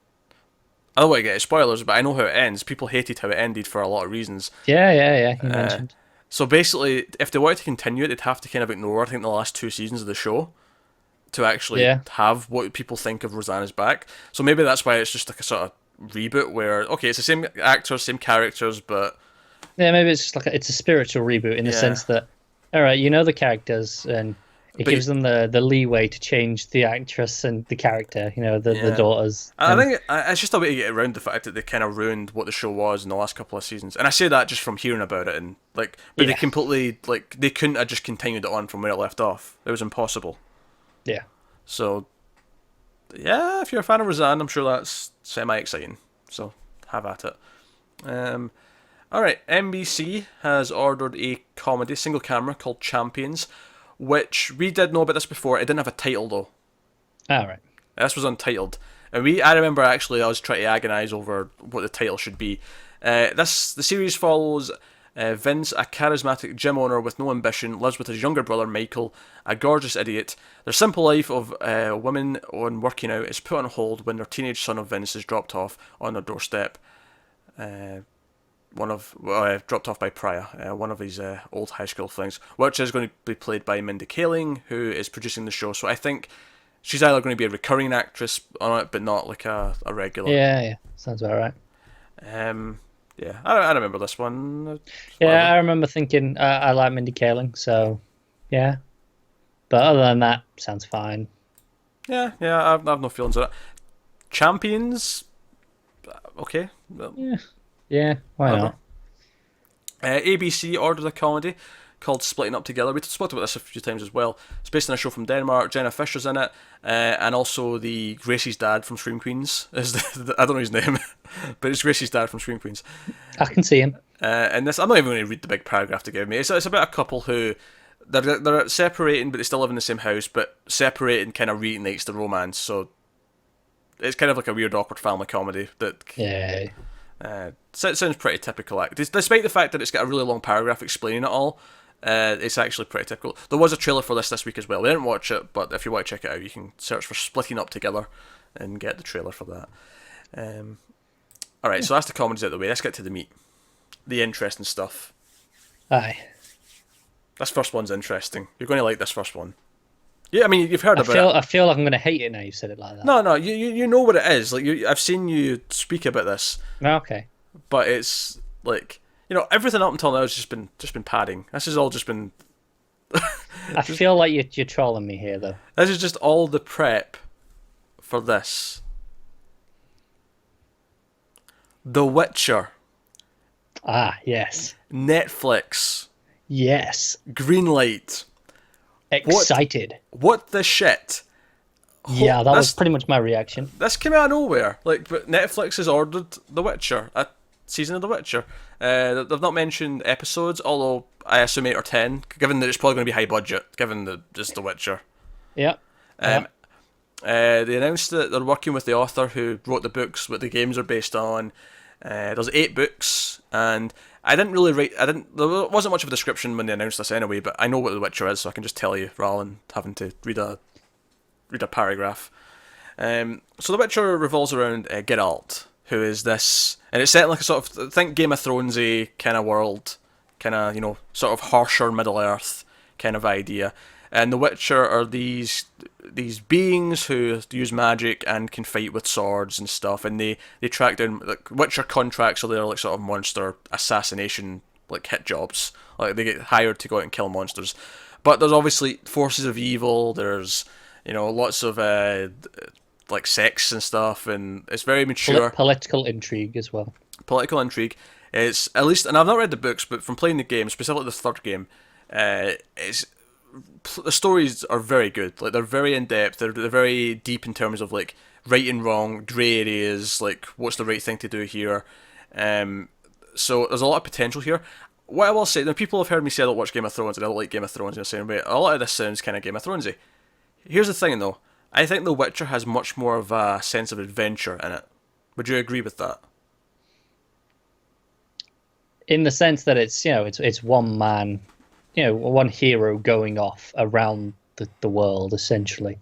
A: I don't want to get spoilers, but I know how it ends. People hated how it ended for a lot of reasons.
B: Yeah, you mentioned.
A: So basically, if they wanted to continue it, they'd have to kind of ignore, I think, the last 2 seasons of the show to actually have what people think of Roseanne is back. So maybe that's why it's just like a sort of reboot where, okay, it's the same actors, same characters, but...
B: Yeah, maybe it's just like it's a spiritual reboot in the sense that, all right, you know the characters, and it gives them the leeway to change the actress and the character, the daughters.
A: I think it's just a way to get around the fact that they kind of ruined what the show was in the last couple of seasons. And I say that just from hearing about it, and but they completely, they couldn't have just continued it on from where it left off. It was impossible.
B: Yeah.
A: So, yeah, if you're a fan of Roseanne, I'm sure that's semi-exciting. So, have at it. Alright, NBC has ordered a comedy, single camera, called Champions, which we did know about this before. It didn't have a title, though.
B: All right.
A: This was untitled. And I remember actually I was trying to agonise over what the title should be. The series follows Vince, a charismatic gym owner with no ambition, lives with his younger brother Michael, a gorgeous idiot. Their simple life of women on working out is put on hold when their teenage son of Vince is dropped off on their doorstep. dropped off by Pryor, one of his old high school things, which is going to be played by Mindy Kaling, who is producing the show. So I think she's either going to be a recurring actress on it, but not like a regular.
B: Yeah, sounds about right.
A: Yeah, I remember this one.
B: Yeah, I remember thinking I like Mindy Kaling, so yeah. But other than that, sounds fine.
A: Yeah, I have no feelings on it. Champions, okay. Well,
B: Yeah, why not?
A: ABC ordered a comedy called Splitting Up Together. We spoke about this a few times as well. It's based on a show from Denmark. Jenna Fisher's in it, and also the Gracie's dad from Scream Queens. I don't know his name, but it's Gracie's dad from Scream Queens.
B: I can see him.
A: And this, I'm not even going to read the big paragraph to give me. It's about a couple who they're separating, but they still live in the same house. But separating kind of reignites the romance. So it's kind of like a weird, awkward family comedy that.
B: Yeah.
A: Sounds pretty typical. Despite the fact that it's got a really long paragraph explaining it all, it's actually pretty typical. There was a trailer for this week as well. We didn't watch it, but if you want to check it out, you can search for Splitting Up Together and get the trailer for that. Alright, so that's the comedies out of the way. Let's get to the meat. The interesting stuff.
B: Aye.
A: This first one's interesting. You're going to like this first one. Yeah, I mean, you've heard about it.
B: I feel like I'm going to hate it now you've said it like that.
A: No, you know what it is. Like I've seen you speak about this.
B: Okay.
A: But it's like, everything up until now has just been padding. This has all just been.
B: I feel like you're trolling me here, though.
A: This is just all the prep for this. The Witcher.
B: Ah, yes.
A: Netflix.
B: Yes.
A: Greenlight.
B: Excited.
A: What the shit?
B: Yeah, that was pretty much my reaction.
A: This came out of nowhere. But Netflix has ordered The Witcher, a season of The Witcher. They've not mentioned episodes, although I assume 8 or 10, given that it's probably going to be high budget, given that just The Witcher.
B: Yeah.
A: They announced that they're working with the author who wrote the books, what the games are based on. There's 8 books, and there wasn't much of a description when they announced this anyway, but I know what The Witcher is, so I can just tell you rather than having to read a paragraph. So The Witcher revolves around Geralt, who is this, and it's set in like a sort of, think Game of Thronesy kind of world, kind of, sort of harsher Middle Earth kind of idea. And the Witcher are these beings who use magic and can fight with swords and stuff, and they track down, like, Witcher contracts, so they're like sort of monster assassination, like, hit jobs. Like, they get hired to go out and kill monsters. But there's obviously forces of evil, there's, lots of like sex and stuff, and it's very mature.
B: Political intrigue as well.
A: Political intrigue. It's, at least, and I've not read the books, but from playing the game, specifically the third game, the stories are very good. Like, they're very in depth. They're very deep in terms of like right and wrong, grey areas. Like, what's the right thing to do here? So there's a lot of potential here. What I will say, now people have heard me say I don't watch Game of Thrones and I don't like Game of Thrones, and they're saying, wait, a lot of this sounds kind of Game of Thronesy. Here's the thing, though. I think The Witcher has much more of a sense of adventure in it. Would you agree with that?
B: In the sense that it's one man, one hero going off around the world, essentially.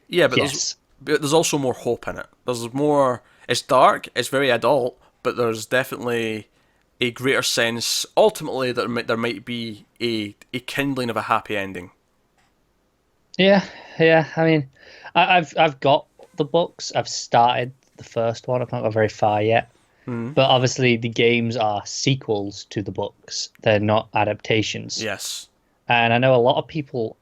A: Yeah, but
B: yes.
A: there's also more hope in it. There's more. It's dark. It's very adult, but there's definitely a greater sense, ultimately, that there might be a kindling of a happy ending.
B: Yeah. I mean, I've got the books. I've started the first one. I've not got very far yet. But obviously, the games are sequels to the books. They're not adaptations.
A: Yes.
B: And I know a lot of people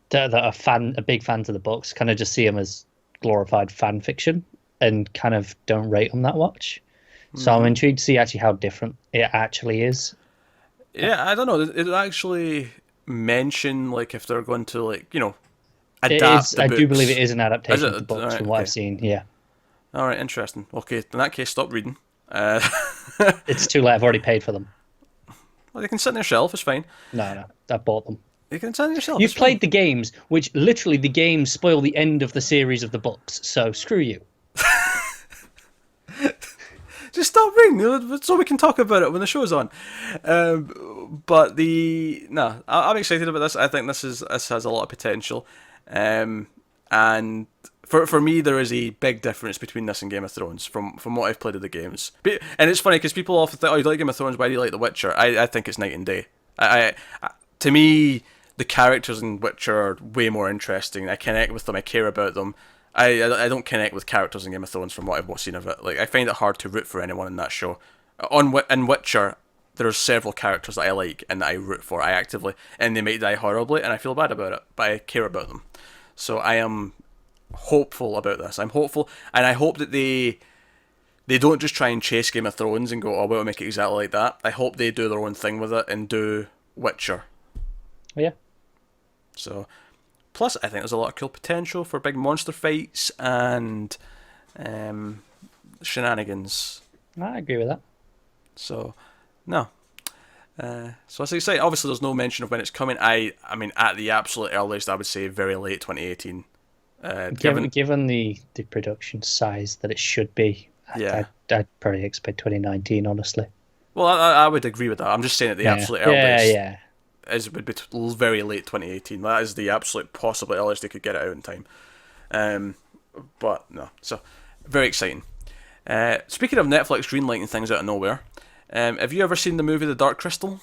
B: that are big fans of the books kind of just see them as glorified fan fiction and kind of don't rate them that much. So I'm intrigued to see actually how different it actually is.
A: Yeah, I don't know. It actually mention, like, if they're going to, like, adapt
B: the books. I do believe it is an adaptation of the books,
A: right,
B: from what I've seen. Yeah.
A: All right, interesting. Okay, in that case, stop reading.
B: It's too late. I've already paid for them.
A: Well, they can sit on your shelf. It's fine.
B: No, I bought them.
A: You can sit on your shelf.
B: You've played the games, which literally the games spoil the end of the series of the books. So screw you.
A: Just stop reading, so we can talk about it when the show's on. I'm excited about this. I think this has a lot of potential. And for me, there is a big difference between this and Game of Thrones from what I've played of the games. And it's funny because people often think, "Oh, you like Game of Thrones? Why do you like The Witcher?" I think it's night and day. To me, the characters in Witcher are way more interesting. I connect with them. I care about them. I don't connect with characters in Game of Thrones from what I've seen of it. Like, I find it hard to root for anyone in that show. In Witcher, there are several characters that I like and that I root for. I actively, and they might die horribly, and I feel bad about it, but I care about them. So I am hopeful about this. I'm hopeful, and I hope that they don't just try and chase Game of Thrones and go, "Oh, we'll make it exactly like that." I hope they do their own thing with it and do Witcher.
B: Yeah.
A: So, plus, I think there's a lot of cool potential for big monster fights and shenanigans.
B: I agree with that.
A: So, no. So that's exciting. Obviously, there's no mention of when it's coming. I mean, at the absolute earliest, I would say very late 2018.
B: Given the production size that it should be,
A: Yeah.
B: I'd probably expect 2019, honestly.
A: Well, I would agree with that. I'm just saying at the absolute earliest.
B: Yeah.
A: It would be very late 2018. That is the absolute possible earliest they could get it out in time. But no, so very exciting. Speaking of Netflix greenlighting things out of nowhere, have you ever seen the movie The Dark Crystal?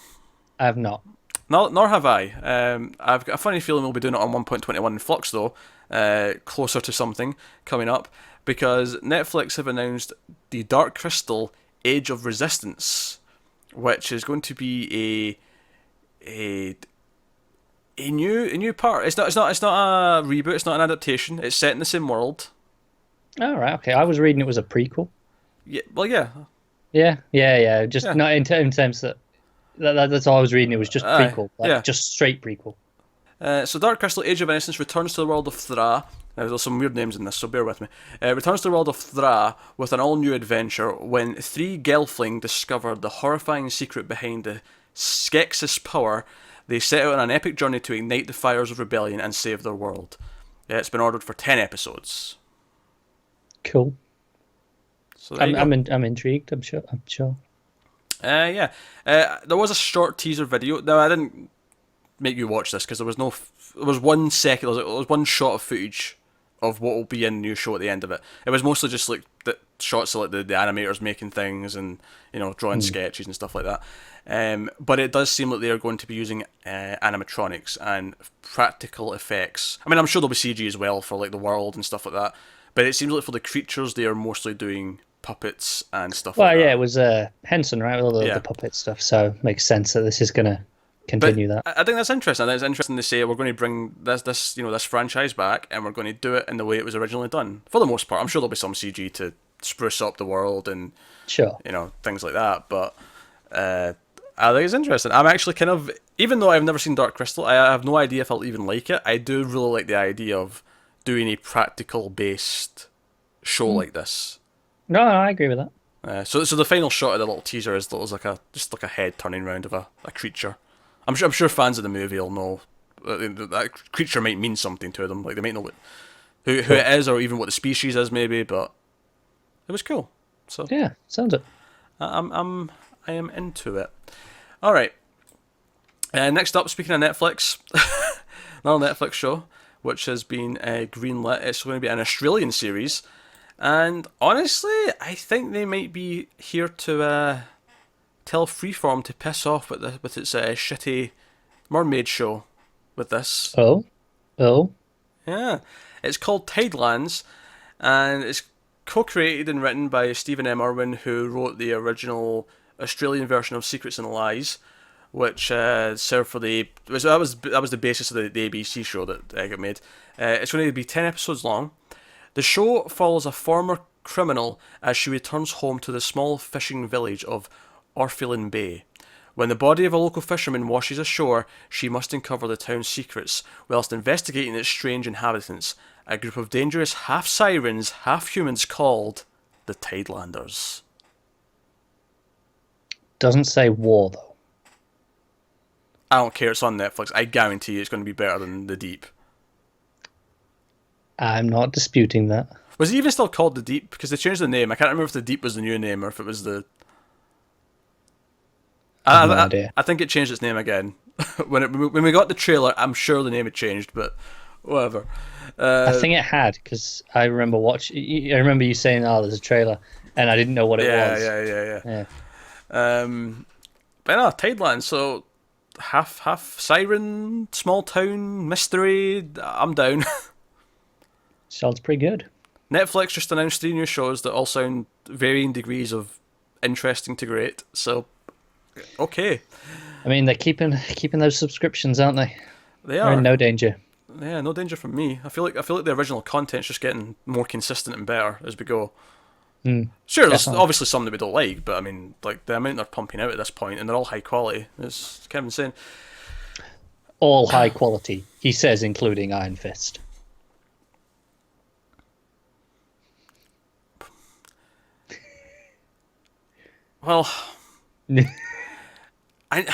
B: I have not.
A: No, nor have I. I've got a funny feeling we'll be doing it on 1.21 in Flux, though, closer to something coming up, because Netflix have announced The Dark Crystal: Age of Resistance, which is going to be a new part. It's not a reboot. It's not an adaptation. It's set in the same world.
B: Oh, right, okay. I was reading it was a prequel.
A: Yeah. Well, yeah.
B: Yeah. Just not in terms that that's all I was reading. It was just prequel, just straight prequel.
A: So Dark Crystal: Age of Innocence returns to the world of Thra. Now, there's some weird names in this, so bear with me. Returns to the world of Thra with an all-new adventure when three Gelfling discover the horrifying secret behind the Skeksis power. They set out on an epic journey to ignite the fires of rebellion and save their world. It's been ordered for 10 episodes.
B: Cool.
A: So
B: I'm intrigued. I'm sure.
A: Yeah. There was a short teaser video. Now, I didn't make you watch this because there was one second. There was one shot of footage of what will be in the new show at the end of it. It was mostly just like the shots of like the animators making things and drawing sketches and stuff like that. But it does seem like they are going to be using animatronics and practical effects. I mean, I'm sure there'll be CG as well for like the world and stuff like that. But it seems like for the creatures, they are mostly doing puppets and stuff like that.
B: Well, yeah, it was Henson, right, with all the puppet stuff. So it makes sense that this is going to continue that.
A: I think that's interesting. I think it's interesting to say we're going to bring this franchise back and we're going to do it in the way it was originally done. For the most part, I'm sure there'll be some CG to spruce up the world and things like that. But I think it's interesting. I'm actually kind of, even though I've never seen Dark Crystal, I have no idea if I'll even like it. I do really like the idea of doing a practical based show like this.
B: No, I agree with that.
A: So the final shot of the little teaser is there's like a head turning around of a creature. I'm sure fans of the movie will know that creature might mean something to them. Like they might know who it is or even what the species is maybe. But it was cool. So
B: yeah, sounds it.
A: I am into it. All right. Next up, speaking of Netflix, another Netflix show which has been greenlit. It's going to be an Australian series. And honestly, I think they might be here to tell Freeform to piss off with its shitty mermaid show with this.
B: Oh?
A: Yeah. It's called Tidelands, and it's co-created and written by Stephen M. Irwin, who wrote the original Australian version of Secrets and Lies, which served for that was the basis of the ABC show that got made. It's going to be 10 episodes long. The show follows a former criminal as she returns home to the small fishing village of Orville Bay. When the body of a local fisherman washes ashore, she must uncover the town's secrets, whilst investigating its strange inhabitants, a group of dangerous half-sirens, half-humans called the Tidelanders.
B: Doesn't say war, though.
A: I don't care, it's on Netflix. I guarantee you it's going to be better than The Deep.
B: I'm not disputing that.
A: Was it even still called The Deep? Because they changed the name. I can't remember if The Deep was the new name or if it was the...
B: I have no idea.
A: I think it changed its name again. when we got the trailer, I'm sure the name had changed, but whatever.
B: I think it had because I remember I remember you saying, "Oh, there's a trailer," and I didn't know what it
A: Yeah,
B: was.
A: yeah.
B: Yeah,
A: But no, Tidelands. So half siren, small town mystery. I'm down.
B: sounds pretty good.
A: Netflix just announced 3 new shows that all sound varying degrees of interesting to great. So okay,
B: I mean, they're keeping those subscriptions, aren't they?
A: they
B: They're in
A: are.
B: no danger.
A: Yeah, no danger from me. I feel like the original content's just getting more consistent and better as we go.
B: Mm,
A: Sure, there's
B: definitely.
A: obviously some that we don't like, but I mean, like the amount they're pumping out at this point, and they're all high quality. It's kind of insane.
B: All high quality, he says, including Iron Fist.
A: Well, I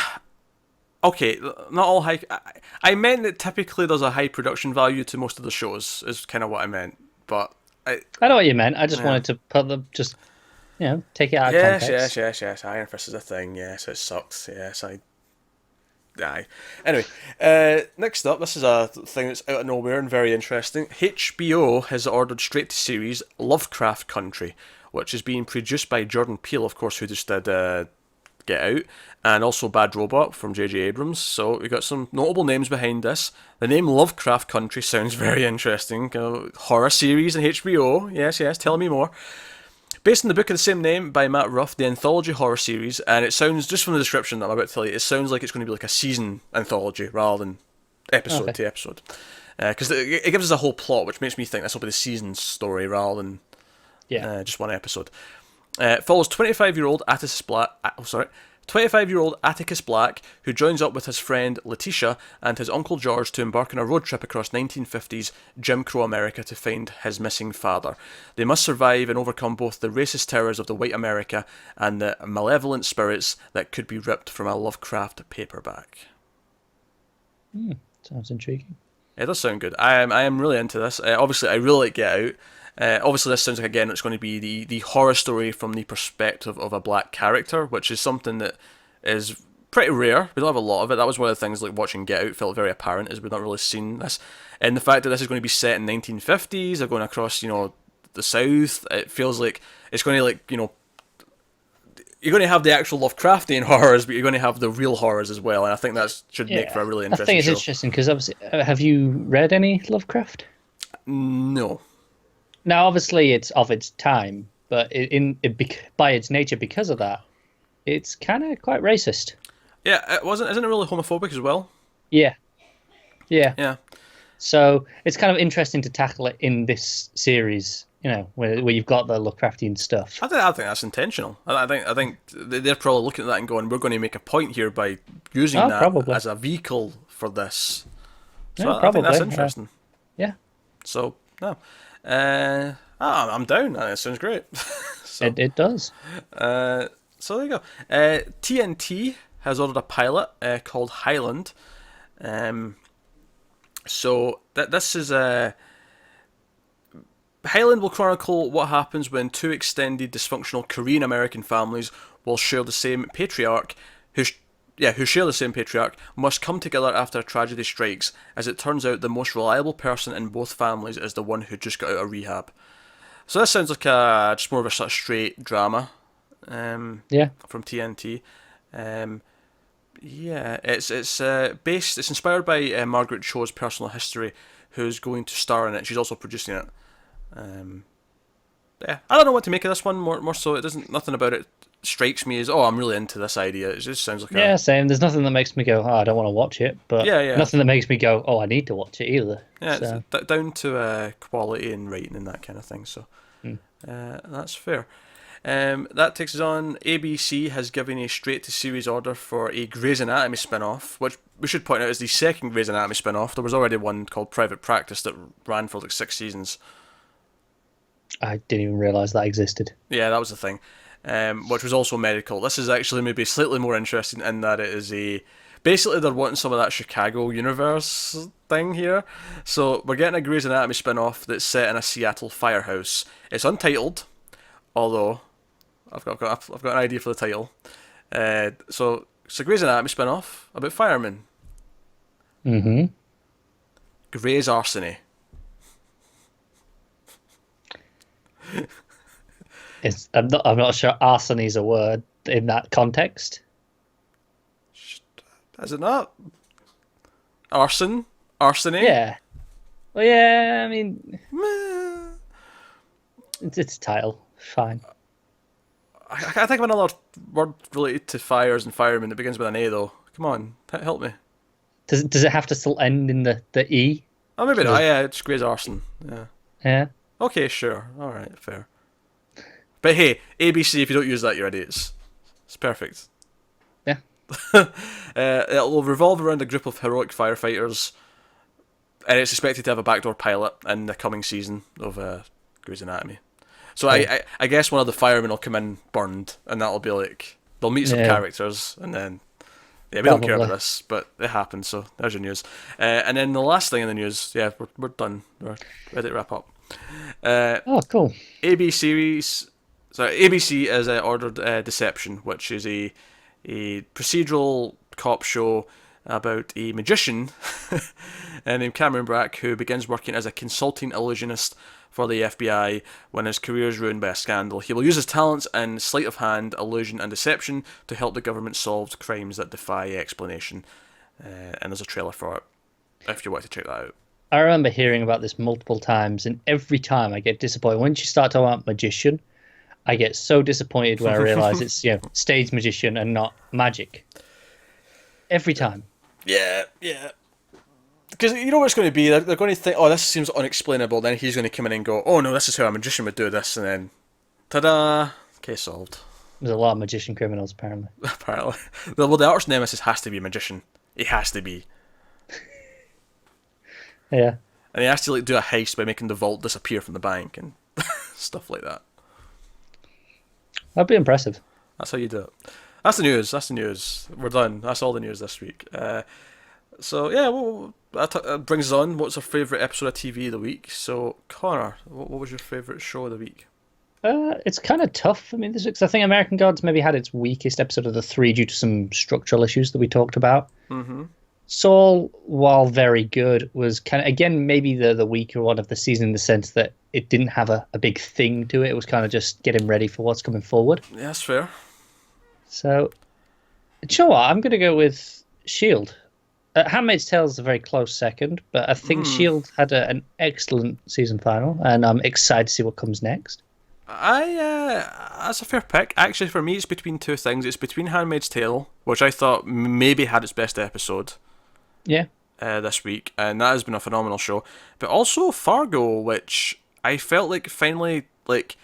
A: okay, not all high. I meant that typically there's a high production value to most of the shows. Is kind of what I meant, but I
B: I know what you meant. I just
A: yeah.
B: wanted to put them, just take it out of
A: Yes, yes,
B: context.
A: yes, yes. Iron Fist is a thing. Yes, it sucks. Yes, I. Aye. Anyway, next up, this is a thing that's out of nowhere and very interesting. HBO has ordered straight to series Lovecraft Country, which is being produced by Jordan Peele, of course, who just did Get Out, and also Bad Robot from J.J. Abrams. So we got some notable names behind this. The name Lovecraft Country sounds very interesting. Horror series on HBO. Yes, yes. Tell me more. Based on the book of the same name by Matt Ruff, the anthology horror series, and it sounds, just from the description that I'm about to tell you, it sounds like it's going to be like a season anthology rather than episode
B: Okay.
A: to episode. Because it gives us a whole plot, which makes me think this will be the season story rather than
B: Yeah.
A: just one episode. It follows 25-year-old Atticus Black. Oh, sorry. 25-year-old Atticus Black, who joins up with his friend Letitia and his uncle George to embark on a road trip across 1950s Jim Crow America to find his missing father. They must survive and overcome both the racist terrors of the white America and the malevolent spirits that could be ripped from a Lovecraft paperback.
B: Sounds intriguing.
A: It does sound good. I am really into this. Obviously, I really like Get Out. Obviously, this sounds like, again, it's going to be the horror story from the perspective of a black character, which is something that is pretty rare. We don't have a lot of it. That was one of the things, like, watching Get Out felt very apparent, is we've not really seen this. And the fact that this is going to be set in 1950s, they're going across, the South, it feels like it's going to, like, you're going to have the actual Lovecraftian horrors, but you're going to have the real horrors as well, and I think that should make for
B: Yeah.
A: a really
B: I think
A: interesting
B: it's
A: show.
B: interesting because obviously, have you read any Lovecraft?
A: No.
B: Now, obviously, it's of its time, but by its nature, because of that, it's kind of quite racist.
A: Yeah, isn't it really homophobic as well?
B: Yeah, yeah.
A: Yeah.
B: So it's kind of interesting to tackle it in this series, where you've got the Lovecraftian stuff.
A: I think that's intentional. I think they're probably looking at that and going, "We're going to make a point here by using
B: Oh,
A: that
B: probably.
A: as a vehicle for this." So
B: Yeah,
A: I think that's
B: probably.
A: interesting.
B: Yeah,
A: So no, I'm down. That sounds great. so
B: it does.
A: so there you go. TNT has ordered a pilot called Highland. So this is a. Highland will chronicle what happens when two extended dysfunctional Korean American families will share the same patriarch, who share the same patriarch, must come together after a tragedy strikes. As it turns out, the most reliable person in both families is the one who just got out of rehab. So this sounds like just more of a sort of straight drama,
B: Yeah.
A: from TNT. It's it's inspired by Margaret Cho's personal history, who's going to star in it. She's also producing it. I don't know what to make of this one. More so, it doesn't. Nothing about it strikes me as, oh, I'm really into this idea. It just sounds like
B: Yeah, same. There's nothing that makes me go, oh, I don't want to watch it, but
A: Yeah.
B: nothing that makes me go, oh, I need to watch it either. So,
A: it's down to quality and writing and that kind of thing. So that's fair. That takes us on. ABC has given a straight to series order for a Grey's Anatomy spin off, which we should point out is the second Grey's Anatomy spin off. There was already one called Private Practice that ran for like 6 seasons.
B: I didn't even realise that existed.
A: Yeah, that was the thing. Which was also medical. This is actually maybe slightly more interesting in that it is basically they're wanting some of that Chicago universe thing here. So we're getting a Grey's Anatomy spin-off that's set in a Seattle firehouse. It's untitled, although I've got an idea for the title. So it's a Grey's Anatomy spin-off about firemen.
B: Mm-hmm.
A: Grey's Arsony.
B: I'm not sure arsony is a word in that context.
A: Is it not? Arson? Arsony?
B: Yeah. Well, yeah. I mean,
A: Meh.
B: it's a title. Fine.
A: I can't think of another word related to fires and firemen that begins with an A, though. Come on, help me.
B: Does it have to still end in the e?
A: Oh, maybe
B: Sort
A: not.
B: of-
A: Yeah, it's Grey's Arson. Yeah.
B: Yeah.
A: Okay, sure. All right, fair. But hey, ABC, if you don't use that, you're idiots. It's perfect.
B: Yeah.
A: It'll revolve around a group of heroic firefighters, and it's expected to have a backdoor pilot in the coming season of Grey's Anatomy. So I guess one of the firemen will come in burned, and that'll be like they'll meet some
B: Yeah.
A: characters, and then yeah, we don't care about
B: Probably.
A: this, but it happens. So there's your news. And then the last thing in the news, yeah, we're done. We're ready to wrap up.
B: Oh, cool.
A: ABC has ordered Deception, which is a procedural cop show about a magician named Cameron Brack who begins working as a consulting illusionist for the FBI when his career is ruined by a scandal. He will use his talents in sleight of hand, illusion, and deception to help the government solve crimes that defy explanation. And there's a trailer for it, if you want to check that out.
B: I remember hearing about this multiple times, and every time I get disappointed. Once you start talking about magician, I get so disappointed when I realise it's stage magician and not magic. Every time.
A: Yeah. Because you know what it's going to be? They're going to think, oh, this seems unexplainable. Then he's going to come in and go, oh no, this is how a magician would do this. And then, ta-da, case solved.
B: There's a lot of magician criminals, apparently.
A: Apparently. Well, the arch nemesis has to be a magician. He has to be.
B: Yeah.
A: And he has to do a heist by making the vault disappear from the bank and stuff like that.
B: That'd be impressive.
A: That's how you do it. That's the news. We're done. That's all the news this week. So yeah, well, that brings us on. What's our favourite episode of TV of the week? So Connor, what was your favourite show of the week?
B: It's kind of tough for me this week 'cause I think American Gods maybe had its weakest episode of the three due to some structural issues that we talked about.
A: Mm-hmm.
B: Saul, while very good, was kind of, again, maybe the weaker one of the season in the sense that it didn't have a big thing to it. It was kind of just getting ready for what's coming forward.
A: Yeah, that's fair.
B: So, do you know what? I'm going to go with S.H.I.E.L.D. Handmaid's Tale is a very close second, but I think S.H.I.E.L.D. had an excellent season final, and I'm excited to see what comes next.
A: That's a fair pick. Actually, for me, it's between two things. It's between Handmaid's Tale, which I thought maybe had its best episode.
B: Yeah.
A: This week, and that has been a phenomenal show. But also Fargo, which I felt like finally, like,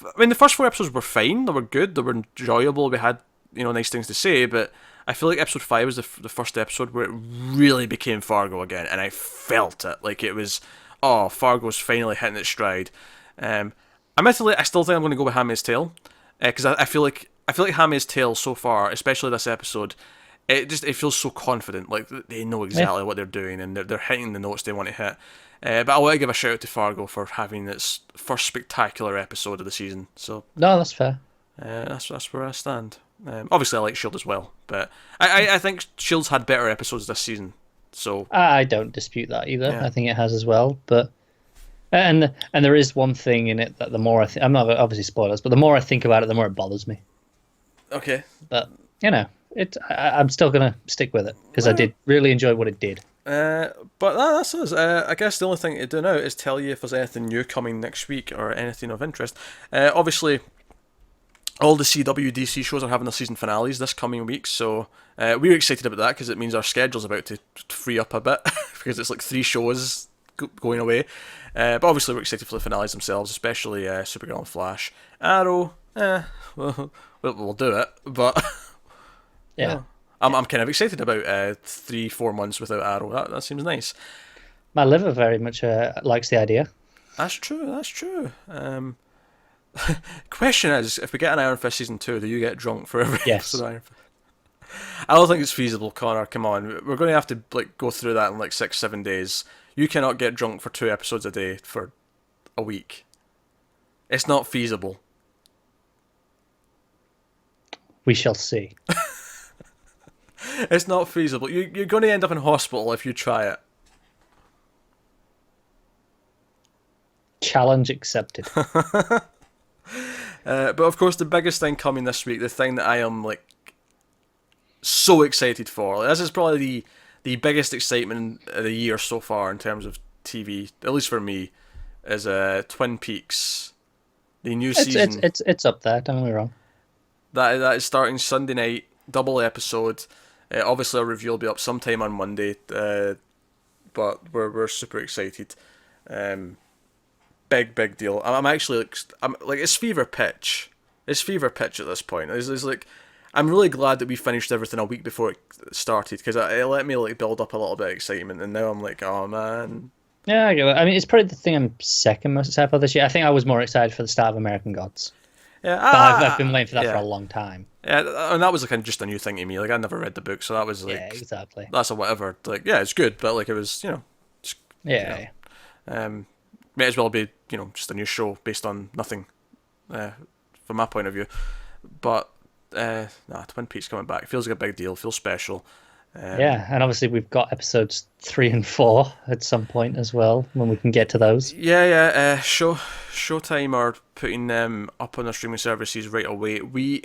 A: I mean, the first four episodes were fine. They were good. They were enjoyable. We had, nice things to say. But I feel like episode 5 was the first episode where it really became Fargo again, and I felt it. Like it was, Fargo's finally hitting its stride. Admittedly, I still think I'm going to go with Handmaid's Tale, because I feel like Handmaid's Tale so far, especially this episode, it feels so confident. Like they know exactly what they're doing, and they're hitting the notes they want to hit. But I want to give a shout out to Fargo for having its first spectacular episode of the season. So
B: No, that's fair.
A: that's where I stand. Obviously, I like Shield as well, but I think Shield's had better episodes this season. So
B: I don't dispute that either.
A: Yeah.
B: I think it has as well, but and there is one thing in it that the more I'm not obviously spoilers, but the more I think about it, the more it bothers me.
A: okay,
B: But I'm still gonna stick with it because I did really enjoy what it did.
A: but that's us. I guess the only thing to do now is tell you if there's anything new coming next week or anything of interest. Obviously, all the CW DC shows are having their season finales this coming week, so we're excited about that because it means our schedule's about to free up a bit because it's like 3 shows going away. But obviously, we're excited for the finales themselves, especially Supergirl and Flash. Arrow, we'll do it, but
B: Yeah,
A: I'm kind of excited about 3-4 months without Arrow. That seems nice.
B: my liver very much likes the idea.
A: That's true. Question is, if we get an Iron Fist season 2, do you get drunk for every
B: Yes.
A: episode of Iron Fist? I don't think it's feasible, Connor. Come on, we're going to have to go through that in 6-7 days. You cannot get drunk for 2 episodes a day for a week. It's not feasible.
B: We shall see.
A: It's not feasible. You're going to end up in hospital if you try it.
B: Challenge accepted.
A: But of course, the biggest thing coming this week, the thing that I am like so excited for, like, this is probably the biggest excitement of the year so far in terms of TV, at least for me, is Twin Peaks, the new season.
B: It's up there. Don't get me wrong.
A: That is starting Sunday night, double episode. Obviously, our review will be up sometime on Monday, but we're super excited. Big deal. I'm actually like it's fever pitch. It's fever pitch at this point. It's like I'm really glad that we finished everything a week before it started because it let me like build up a little bit of excitement, and now I'm like, oh man.
B: Yeah, I get it. I mean, it's probably the thing I'm second most excited for this year. I think I was more excited for the start of American Gods.
A: Yeah,
B: but I've been waiting for that for a long time.
A: Yeah, and that was like just a new thing to me. Like I never read the book, so that was like
B: exactly.
A: That's a whatever. Like it's good, but like it was just, may as well be just a new show based on nothing, from my point of view. But Twin Peaks coming back, it feels like a big deal. Feels special.
B: And obviously we've got episodes 3 and 4 at some point as well when we can get to those.
A: Showtime are putting them up on their streaming services right away. We're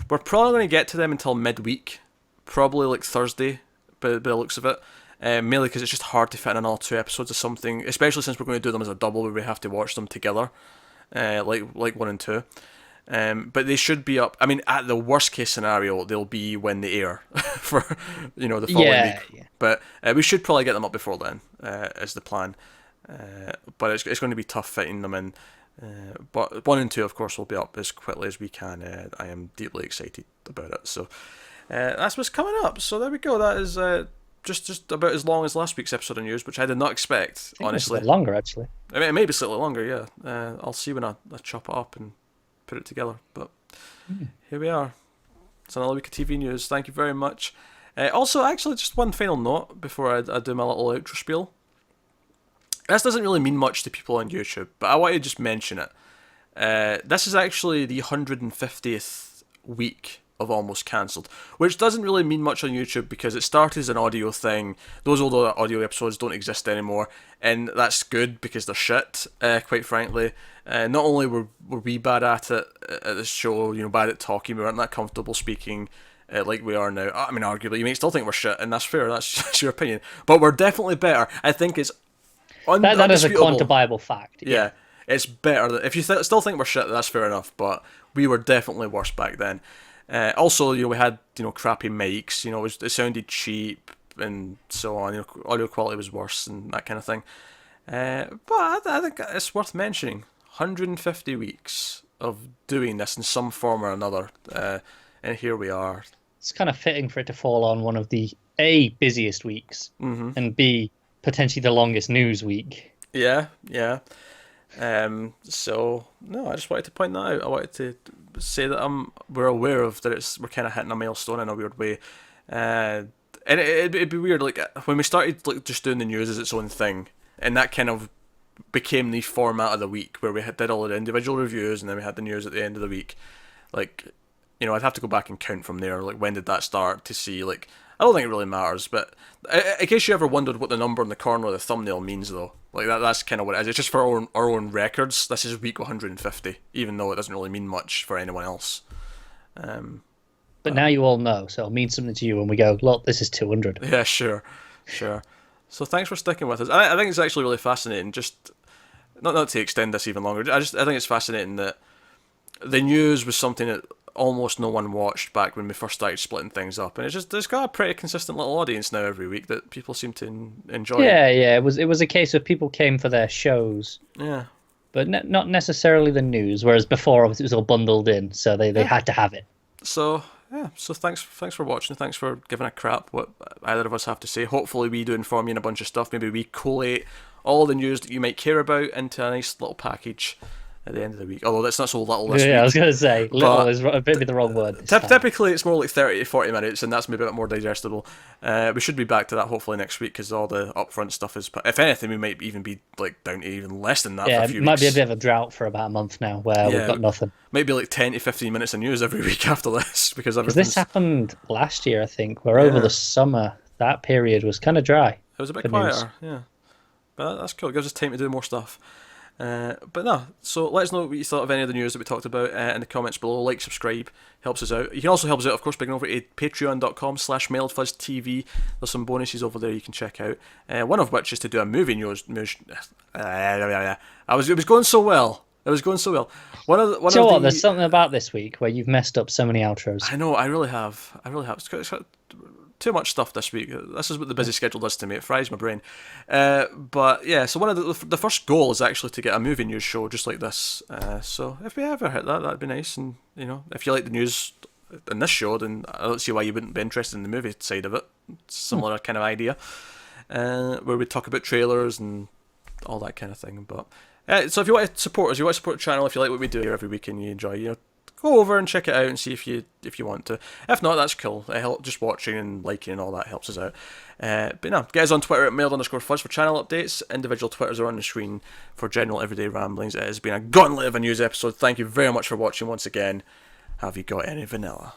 A: probably going to get to them until midweek, probably like Thursday, by the looks of it. Mainly because it's just hard to fit in another 2 episodes of something, especially since we're going to do them as a double where we have to watch them together, like 1 and 2. But they should be up. I mean, at the worst case scenario, they'll be when they air for the following week. Yeah. But we should probably get them up before then, is the plan. But it's going to be tough fitting them in. But 1 and 2, of course, will be up as quickly as we can. I am deeply excited about it. So that's what's coming up. So there we go. That is just about as long as last week's episode of news, which I did not expect. Honestly,
B: it's a bit longer actually.
A: I mean, it may be slightly longer. Yeah, I'll see when I chop it up and put it together, but here we are. It's another week of TV news. Thank you very much. Also, actually, just one final note before I do my little outro spiel. This doesn't really mean much to people on YouTube, but I want to just mention it. This is actually the 150th week of Almost Cancelled, which doesn't really mean much on YouTube because it started as an audio thing. Those old audio episodes don't exist anymore, and that's good because they're shit, quite frankly. Not only were we bad at it at this show, bad at talking, we weren't that comfortable speaking like we are now. I mean, arguably, you may still think we're shit, and that's fair, that's your opinion. But we're definitely better. I think it's
B: that is a quantifiable fact.
A: Yeah, it's better. If you still think we're shit, that's fair enough, but we were definitely worse back then. Also, we had crappy mics. It sounded cheap and so on. Audio quality was worse and that kind of thing. But I think it's worth mentioning. 150 weeks of doing this in some form or another, and here we are.
B: It's kind of fitting for it to fall on one of the A, busiest weeks, and B, potentially the longest news week.
A: Yeah. So no, I just wanted to point that out. I wanted to say that we're aware of that. We're kind of hitting a milestone in a weird way, and it'd be weird. Like when we started like just doing the news as its own thing, and that kind of became the format of the week where we did all the individual reviews and then we had the news at the end of the week. Like, I'd have to go back and count from there. Like, when did that start to see? Like, I don't think it really matters. But in case you ever wondered what the number in the corner of the thumbnail means, though, like that's kind of what it is. It's just for our own records. This is week 150, even though it doesn't really mean much for anyone else.
B: But now you all know, so it'll mean something to you when we go, look, this is 200.
A: Yeah, sure. So thanks for sticking with us. I think it's actually really fascinating. Just not to extend this even longer. I think it's fascinating that the news was something that almost no one watched back when we first started splitting things up, and it's got a pretty consistent little audience now every week that people seem to enjoy.
B: Yeah. It was a case of people came for their shows.
A: Yeah.
B: But not necessarily the news. Whereas before, obviously, it was all bundled in, so they had to have it.
A: So. Yeah, so thanks for watching. Thanks for giving a crap what either of us have to say. Hopefully we do inform you in a bunch of stuff. Maybe we collate all the news that you might care about into a nice little package at the end of the week. Although that's not so little this week.
B: Yeah, I was going to say, little is maybe the wrong word.
A: Typically it's more like 30 to 40 minutes, and that's maybe a bit more digestible. We should be back to that hopefully next week, because all the upfront stuff is... If anything, we might even be like down to even less than that for a few weeks. Yeah, it
B: might be a bit of a drought for about a month now, where we've got nothing.
A: Maybe like 10 to 15 minutes of news every week after this, because everything's...
B: This happened last year, I think, where over the summer, that period was kind of dry.
A: It was a bit quieter, yeah. But that's cool. It gives us time to do more stuff. But no, so let us know what you thought of any of the news that we talked about in the comments below. Like, subscribe, helps us out. You can also help us out, of course, by going over to patreon.com/mailedfuzztv. There's some bonuses over there you can check out. One of which is to do a movie news. It was going so well. It was going so well.
B: There's something about this week where you've messed up so many outros.
A: I know, I really have. It's got too much stuff this week. This is what the busy schedule does to me. It fries my brain. But yeah, so one of the first goal is actually to get a movie news show just like this. So if we ever hit that, that'd be nice. And if you like the news in this show, then I don't see why you wouldn't be interested in the movie side of it. Similar kind of idea, where we talk about trailers and all that kind of thing. But so if you want to support us, you want to support the channel, if you like what we do here every week and you enjoy, go over and check it out and see if you want to. If not, that's cool. Just watching and liking and all that helps us out. But no, get us on Twitter at mailed_fuzz for channel updates. Individual Twitters are on the screen for general everyday ramblings. It has been a gauntlet of a news episode. Thank you very much for watching once again. Have you got any vanilla?